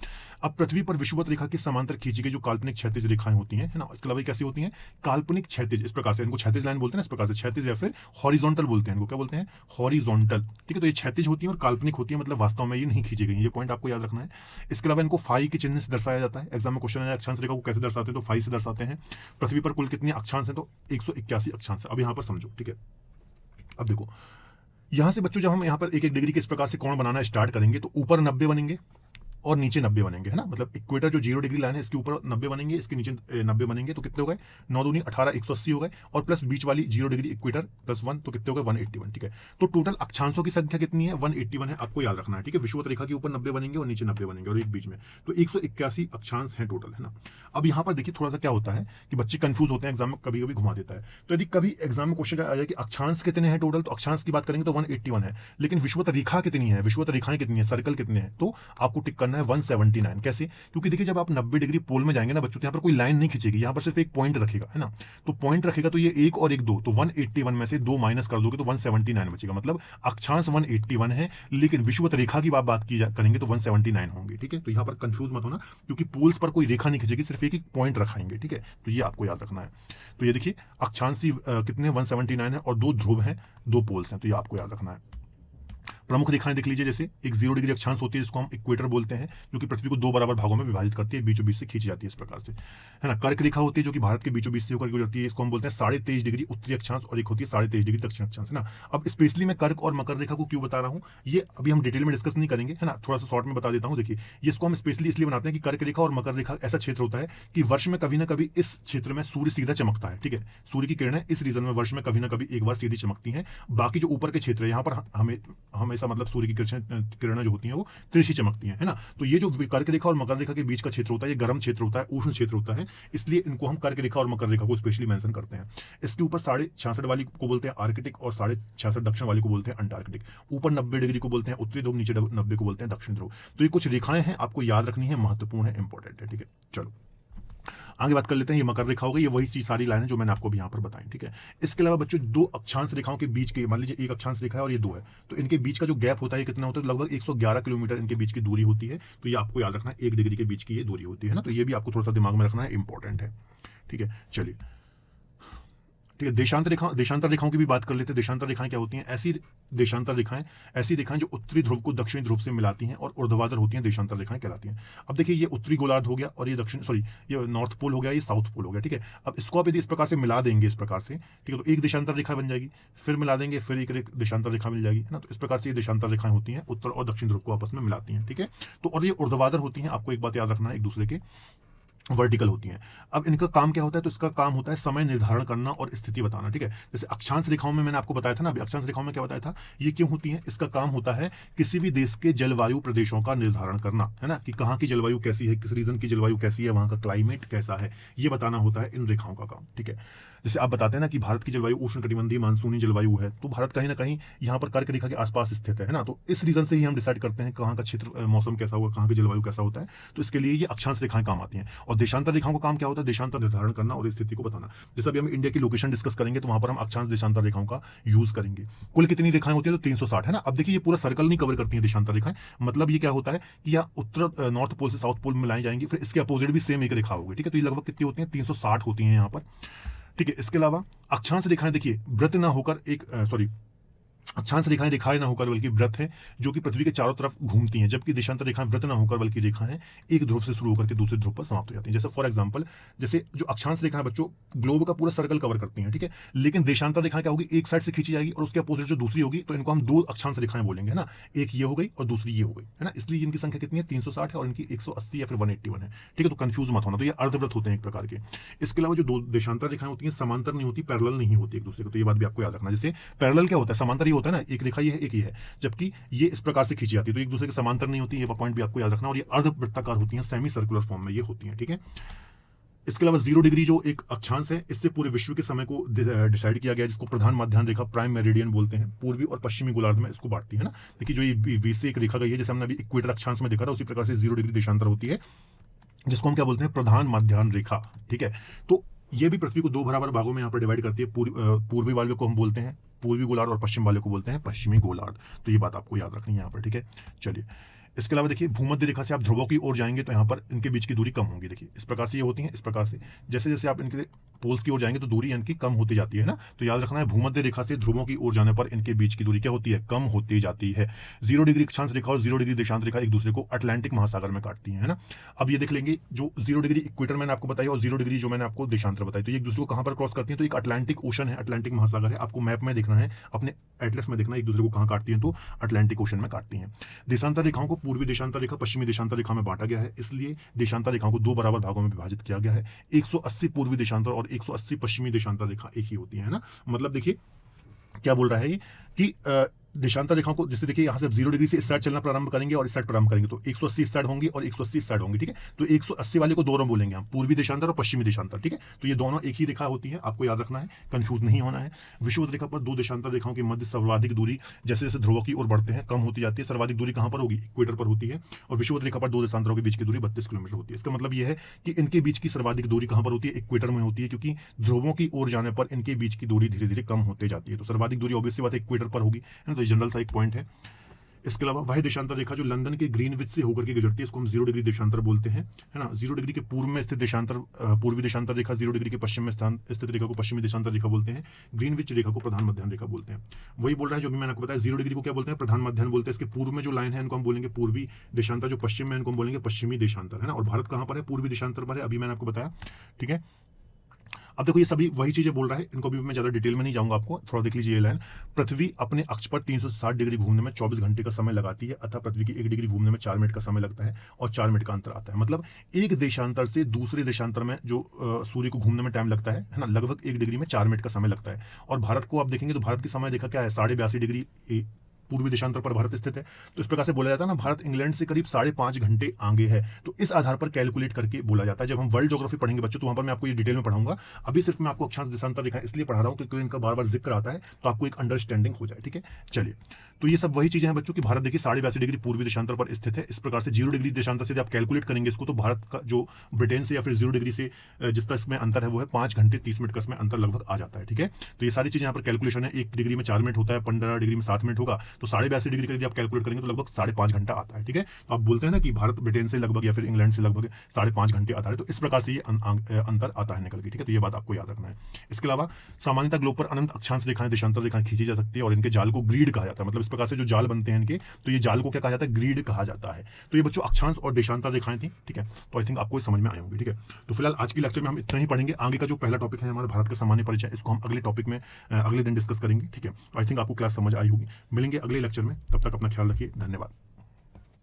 अब पृथ्वी पर विषुवत रेखा की समांतर खींची गई जो काल्पनिक क्षैतिज रेखाएं होती हैं, है ना, इसके अलावा कैसी होती हैं? काल्पनिक क्षैतिज, इस प्रकार से इनको क्षैतिज लाइन बोलते हैं, इस प्रकार से क्षैतिज या फिर हॉरिजॉन्टल बोलते हैं, इनको क्या बोलते हैं? हॉरिजॉन्टल, ठीक है। तो ये क्षैतिज होती है और काल्पनिक होती है, मतलब वास्तव में ये नहीं खींची गई, ये पॉइंट आपको याद रखना है। इसके अलावा इनको फाई के चिन्ह से दर्शाया जाता है। एग्जाम में क्वेश्चन है अक्षांश रेखा को कैसे दर्शाते हैं, तो फाई से दर्शाते हैं। पृथ्वी पर कुल कितने अक्षांश हैं? तो 181 अक्षांश। अब यहां पर समझो, ठीक है। अब देखो, यहां से बच्चों जब हम यहां पर 1-1 डिग्री के इस प्रकार से कोण बनाना स्टार्ट करेंगे तो ऊपर 90 बनेंगे और नीचे 90 बनेंगे, है ना। मतलब इक्वेटर जो 0 डिग्री लाइन है, इसके ऊपर 90 बनेंगे, इसके नीचे 90 बनेंगे, तो कितने हो गए? 9 दूनी 18, 180 हो गए, और प्लस बीच वाली 0 डिग्री इक्वेटर प्लस 1, तो कितने हो गए? 181, ठीक है। तो टोटल अक्षांशों की संख्या कितनी है? 181 है, आपको याद रखना है, ठीक है। विषुवत रेखा के ऊपर 90 बनेंगे और नीचे 90 बनेंगे और एक बीच में, तो 181 अक्षांश है टोटल, है ना। अब यहाँ पर देखिए, थोड़ा सा क्या होता है कि बच्चे कंफ्यूज होते हैं, एग्जाम में कभी कभी घुमा देता है। तो यदि कभी एग्जाम में क्वेश्चन आ जाए कि अक्षांश कितने हैं टोटल, तो अक्षांश की बात करेंगे तो 181 है, लेकिन विषुवत रेखा कितनी है, विषुवत रेखाएं कितनी है, सर्कल कितने हैं, तो आपको टिक करना है 179। कैसे? क्योंकि देखिए, जब आप 90 डिग्री पोल में जाएंगे ना बच्चों, तो यहाँ पर कोई लाइन नहीं खींचेगी, यहाँ पर सिर्फ एक पॉइंट रखेगा, है ना। तो पॉइंट रखेगा, तो ये 1 और 1 2, तो 181 में से 2 माइनस कर दोगे तो 179 बचेगा। मतलब अक्षांश 181 है, लेकिन विषुवत रेखा की बात की करेंगे तो 179 होंगे, ठीक है। तो यहाँ पर कंफ्यूज मत होना, क्योंकि पोल्स पर कोई रेखा नहीं खींचेगी, सिर्फ एक पॉइंट रखाएंगे, ठीक है। तो ये आपको याद रखना है। तो ये देखिए, अक्षांश कितने? 179 है, और 2 ध्रुव हैं, 2 पोल्स हैं, तो ये आपको याद रखना है। प्रमुख रेखाएं देख लीजिए, जैसे एक 0 डिग्री अक्षांश होती है, जिसको हम इक्वेटर बोलते हैं, जो कि पृथ्वी को 2 बराबर भागों में विभाजित करती है, बीचों बीच से खींची जाती है इस प्रकार से, है ना। कर्क रेखा होती है, जो कि भारत के बीचों बीच से होकर गुजरती है, इसको हम बोलते हैं 23.5 डिग्री उत्तरी अक्षांश, और एक होती है 23.5 डिग्री दक्षिण अक्षांश, है ना। अब स्पेशली मैं कर्क और मकर रेखा को क्यों बता रहा हूँ, ये अभी हम डिटेल में डिस्कस नहीं करेंगे, है ना, थोड़ा सा शॉर्ट में बता देता हूँ। देखिए, इसको हम स्पेशली इसलिए बनाते हैं कि कर्क रेखा और मकर रेखा ऐसा क्षेत्र होता है कि वर्ष में कभी ना कभी इस क्षेत्र में सूर्य सीधा चमकता है, ठीक है। सूर्य की किरणें इस रीजन में वर्ष में कभी ना कभी एक बार सीधी चमकती हैं। बाकी जो ऊपर के क्षेत्र है, यहाँ पर हमेशा मतलब सूर्य की किरणें जो होती हैं वो तिरछी चमकती हैं, है ना। तो ये जो कर्क रेखा और मकर रेखा के बीच का क्षेत्र होता है, ये गर्म क्षेत्र होता है, उष्ण क्षेत्र होता है, इसलिए इनको हम कर्क रेखा और मकर रेखा को स्पेशली मेंशन करते हैं। इसके ऊपर 66.5 वाली को बोलते हैं आर्कटिक, और 66.5 दक्षिण वाली को बोलते हैं अंटार्कटिक। ऊपर 90 डिग्री को बोलते हैं उत्तरी ध्रुव, नीचे 90 को बोलते हैं दक्षिण ध्रुव। तो ये कुछ रेखाएं हैं, आपको याद रखनी है, महत्वपूर्ण है, इंपॉर्टेंट है, ठीक है। चलो आगे बात कर लेते हैं। ये मकर रेखा हो गई, ये वही चीज सारी लाइन है जो मैंने आपको भी यहाँ पर बताई, ठीक है। इसके अलावा बच्चों, 2 अक्षांश रेखाओं के बीच के, मान लीजिए एक अक्षांश रेखा है और ये 2 है, तो इनके बीच का जो गैप होता है कितना होता है? लगभग 111 किलोमीटर इनके बीच की दूरी होती है। तो ये आपको याद रखना है, 1 डिग्री के बीच की ये दूरी होती है ना। तो ये भी आपको थोड़ा सा दिमाग में रखना है, इंपॉर्टेंट है, ठीक है। चलिए, ठीक है। देशांतर रेखाओं की भी बात कर लेते हैं। देशांतर रेखाएं क्या होती हैं? ऐसी रेखाएं जो उत्तरी ध्रुव को दक्षिणी ध्रुव से मिलाती हैं और ऊर्ध्वाधर होती हैं, देशांतर रेखाएं कहलाती हैं। अब देखिए, ये उत्तरी गोलार्ध हो गया और ये नॉर्थ पोल हो गया, ये साउथ पोल हो गया, ठीक है। अब इसको आप यदि इस प्रकार से मिला देंगे, इस प्रकार से, ठीक है, तो एक देशांतर रेखा बन जाएगी, फिर मिला देंगे, फिर एक देशांतर रेखा मिल जाएगी, है ना। तो इस प्रकार से ये देशांतर रेखाएं होती हैं, उत्तर और दक्षिण ध्रुव को आपस में मिलाती हैं, ठीक है। तो और ये ऊर्ध्वाधर होती हैं, आपको एक बात याद रखना है, एक दूसरे के वर्टिकल होती हैं। अब इनका काम क्या होता है? तो इसका काम होता है समय निर्धारण करना और स्थिति बताना, ठीक है। जैसे अक्षांश रेखाओं में मैंने आपको बताया था ना, अभी अक्षांश रेखाओं में क्या बताया था, ये क्यों होती है? इसका काम होता है किसी भी देश के जलवायु प्रदेशों का निर्धारण करना, है ना, कि कहाँ की जलवायु कैसी है, किस रीजन की जलवायु कैसी है, वहां का क्लाइमेट कैसा है, ये बताना होता है इन रेखाओं का काम, ठीक है। जैसे आप बताते हैं ना कि भारत की जलवायु उष्णकटिबंधीय मानसूनी जलवायु है, तो भारत कहीं ना कहीं यहाँ पर कर्क रेखा के आसपास स्थित है ना। तो इस रीजन से ही हम डिसाइड करते हैं कहाँ का क्षेत्र, मौसम कैसा होगा, कहाँ की जलवायु कैसा होता है। तो इसके लिए ये अक्षांश रेखाएं काम आती हैं। और देशांतर रेखाओं का काम क्या होता है? देशांतर निर्धारण करना और स्थिति को बताना। जैसे अभी हम इंडिया की लोकेशन डिस्कस करेंगे तो वहां पर हम अक्षांश देशांतर रेखाओं का यूज करेंगे। कुल कितनी रेखाएं होती है? तो 360 है ना। अब देखिए ये पूरा सर्कल नहीं कवर करती है देशांतर रेखाएं। मतलब ये क्या होता है कि या उत्तर नॉर्थ पोल से साउथ पोल में लाई जाएंगी, फिर इसके अपोजिट भी सेम एक रेखा होगी, ठीक है। तो ये लगभग कितनी होती है? 360 होती है यहाँ पर, ठीक है। इसके अलावा अक्षांश रेखाएं देखिए व्रत ना होकर अक्षांश रेखाएं रेखाएं ना होकर बल्कि व्रत है जो कि पृथ्वी के चारों तरफ घूमती हैं, जबकि देशांतर रेखाएं व्रत ना होकर बल्कि रेखाएं एक ध्रुव से शुरू होकर के दूसरे ध्रुव पर समाप्त हो जाती हैं। जैसे फॉर एग्जांपल, जैसे जो अक्षांश रेखाएं बच्चों ग्लोब का पूरा सर्कल कवर करती हैं, ठीक है। लेकिन देशांतर रेखाएं क्या होगी? एक साइड से खींची जाएगी और उसके अपोजिट जो दूसरी होगी, तो इनको हम दो अक्षांश रेखाएं बोलेंगे, है ना। एक ये हो गई और दूसरी ये हो गई, है ना। इसलिए इनकी संख्या कितनी है? 360 है और इनकी 180 या फिर 181 है, ठीक है। तो कंफ्यूज मत होना। तो ये अर्धव्रत होते हैं एक प्रकार के। इसके अलावा जो दो देशांतर रेखाएं होती हैं समांतर नहीं होती, पैरेलल नहीं होती एक दूसरे को। तो ये बात भी आपको याद रखना। जैसे पैरेलल क्या होता है? समांतर ही होता है ना, एक रेखा ये है एक ही है, जबकि ये इस प्रकार से खींची जाती है, तो एक दूसरे के समांतर नहीं होती। ये पॉइंट भी आपको याद रखना। और ये अर्धवृत्ताकार होती हैं, सेमी सर्कुलर फॉर्म में ये होती हैं, ठीक है। इसके अलावा 0 डिग्री जो एक अक्षांश है, इससे पूरे विश्व के समय को डिसाइड किया गया, जिसको प्रधान मध्याह्न रेखा प्राइम मेरिडियन बोलते हैं। पूर्वी और पश्चिमी गोलार्ध में इसको बांटती है ना। देखिए जो ये बीच से एक रेखा गई है, जैसे हमने अभी इक्वेटर अक्षांश में देखा था, उसी प्रकार से 0 डिग्री देशांतर होती है, जिसको हम क्या बोलते हैं? प्रधान मध्याह्न रेखा, ठीक है। तो ये भी पृथ्वी को दो बराबर भागों में यहाँ पर डिवाइड करती है। पूर्वी वाले को हम बोलते हैं पूर्वी गोलार्ध और पश्चिम वाले को बोलते हैं पश्चिमी गोलार्ध। तो ये बात आपको याद रखनी है यहाँ पर, ठीक है। चलिए इसके अलावा देखिए भूमध्य रेखा से आप ध्रुवों की ओर जाएंगे तो यहाँ पर इनके बीच की दूरी कम होगी। देखिए इस प्रकार से ये होती है, इस प्रकार से जैसे जैसे आप इनके पोल्स की ओर जाएंगे तो दूरी इनकी कम होती जाती है ना। तो याद रखना है भूमध्य रेखा से ध्रुवों की ओर जाने पर इनके बीच की दूरी क्या होती है? कम होती जाती है। 0 डिग्री अक्षांश रेखा और 0 डिग्री देशांत रेखा एक दूसरे को अटलांटिक महासागर में काटती है ना। अब ये देख लेंगे, जो 0 डिग्री इक्वेटर मैंने आपको बताया और 0 डिग्री जो मैंने आपको देशांतर बताई, तो ये एक दूसरे को कहां पर क्रॉस करती है? तो एक अटलांटिक ओशन है, अटलांटिक महासागर है। आपको मैप में देखना है, अपने एटलस में देखना है एक दूसरे को कहां काटती है, तो अटलांटिक ओशन में काटती है। देशांतर रेखाओं को पूर्वी देशांतर रेखा पश्चिमी देशांतर रेखा में बांटा गया है, इसलिए देशांतर रेखाओं को दो बराबर भागों में विभाजित किया गया है। 180 पूर्वी देशांतर और 180 पश्चिमी देशांतर रेखा एक ही होती है ना। मतलब देखिए क्या बोल रहा है ये कि देशांतर रेखाओं को, जैसे देखिए यहाँ से 0 डिग्री से इस साइड चलना प्रारंभ करेंगे और इस साइड प्रारंभ करेंगे तो 180 इस साइड होंगी और 180 इस साइड होंगी, ठीक है। तो 180 वाले को दो रंग बोलेंगे हम, पूर्वी देशांतर और पश्चिमी देशांतर, ठीक है। तो ये दोनों एक ही रेखा होती है, आपको याद रखना है, कंफ्यूज नहीं होना है। विषुवत रेखा पर दो देशांतर रेखाओं के मध्य सर्वाधिक दूरी जैसे जैसे ध्रुवों की ओर बढ़ते हैं कम होती जाती है। सर्वाधिक दूरी कहां पर होगी? इक्वेटर पर होती है। और विषुवत रेखा पर दो देशांतरों के बीच की दूरी 32 किलोमीटर होती है। इसका मतलब यह है कि इनके बीच की सर्वाधिक दूरी कहां पर होती है? इक्वेटर में होती है, क्योंकि ध्रुवों की ओर जाने पर इनके बीच की दूरी धीरे धीरे कम होते जाती है। तो सर्वाधिक दूरी ऑब्वियसली बात है इक्वेटर पर होगी, है ना। तो जनरल सा एक पॉइंट है। इसके अलावा वह देशांतर रेखा जो लंदन के ग्रीनविच से होकर के गुजरती है, इसको हम 0 डिग्री देशांतर बोलते हैं, है ना। 0 डिग्री के पूर्व में स्थित देशांतर पूर्वी देशांतर रेखा, 0 डिग्री के पश्चिम में स्थित रेखा को पश्चिमी देशांतर रेखा बोलते हैं। ग्रीनविच रेखा को प्रधान मध्याह्न रेखा बोलते हैं। वही बोल रहा है जो भी मैंने आपको बताया। 0 डिग्री को क्या बोलते हैं? प्रधान मध्याह्न बोलते हैं। इसके पूर्व में जो लाइन है इनको हम बोलेंगे पूर्वी देशांतर, जो पश्चिम में इनको हम बोलेंगे पश्चिमी देशांतर, है ना। और भारत कहां पर है? पूर्वी देशांतर पर है, अभी मैंने आपको बताया, ठीक है। अब देखो ये सभी वही चीजें बोल रहा है, इनको भी मैं ज्यादा डिटेल में नहीं जाऊंगा, आपको थोड़ा देख लीजिए ये लाइन। पृथ्वी अपने अक्ष पर 360 डिग्री घूमने में 24 घंटे का समय लगाती है, अतः पृथ्वी की 1 डिग्री घूमने में 4 मिनट का समय लगता है और 4 मिनट का अंतर आता है। मतलब एक देशांतर से दूसरे देशांतर में जो सूर्य को घूमने में टाइम लगता है ना, लगभग 1 डिग्री में 4 मिनट का समय लगता है। और भारत को आप देखेंगे तो भारत की समय देखा क्या है? 82.5 डिग्री पूर्वी देशांतर पर भारत स्थित है। तो इस प्रकार से बोला जाता है ना, भारत इंग्लैंड से करीब 5.5 घंटे आगे है। तो इस आधार पर कैलकुलेट करके बोला जाता है। जब हम वर्ल्ड ज्योग्राफी पढ़ेंगे बच्चों तो वहां पर मैं आपको ये डिटेल में पढ़ाऊंगा। अभी सिर्फ मैं आपको अक्षांश देशांतर रेखा इसलिए पढ़ा रहा हूं क्योंकि इनका बार बार जिक्र आता है, तो आपको एक अंडरस्टैंडिंग हो जाए, ठीक है। चलिए, तो ये सब वही चीजें हैं बच्चों की भारत देखिए 82.5 डिग्री पूर्वी देशांतर पर स्थित है। इस प्रकार से 0 डिग्री देशांतर से आप कैलकुलेट करेंगे इसको, तो भारत का जो ब्रिटेन से या फिर 0 डिग्री से जिसका इसमें अंतर है वो है 5 घंटे 30 मिनट का इसमें अंतर लगभग आ जाता है, ठीक है। तो ये सारी चीजें यहाँ पर कैलकुलेशन है। 1 डिग्री में 4 मिनट होता है, 15 डिग्री में 7 मिनट होगा, तो 82.5 डिग्री का यदि आप कैलकुलेट करेंगे तो लगभग 5.5 घंटा आता है, ठीक है। तो आप बोलते हैं ना कि भारत ब्रिटेन से लगभग या फिर इंग्लैंड से लगभग 5.5 घंटे आता है। तो इस प्रकार से ये अंतर आता है निकल के, ठीक है। तो ये बात आपको याद रखना है। इसके अलावा सामान्यतः ग्लोब पर अनंत अक्षांश रेखाएं देशांतर रेखाएं खींची जा सकती है और इनके जाल को ग्रीड कहा जाता है। मतलब इस प्रकार से जो जाल बनते हैं इनके, तो ये जाल को क्या कहा जाता है? ग्रीड कहा जाता है। तो ये बच्चों अक्षांश और देशांतर रेखाएं थी, ठीक है। तो आई थिंक आपको समझ में आए होंगे, ठीक है। तो फिलहाल आज की लेक्चर में हम इतना ही पढ़ेंगे। आगे का जो पहला टॉपिक है हमारा भारत का सामान्य परिचय, इसको हम अगले टॉपिक में अगले दिन डिस्कस करेंगे, ठीक है। तो आई थिंक आपको क्लास समझ आई होगी। मिलेंगे अगले लेक्चर में, तब तक अपना ख्याल रखिए। धन्यवाद।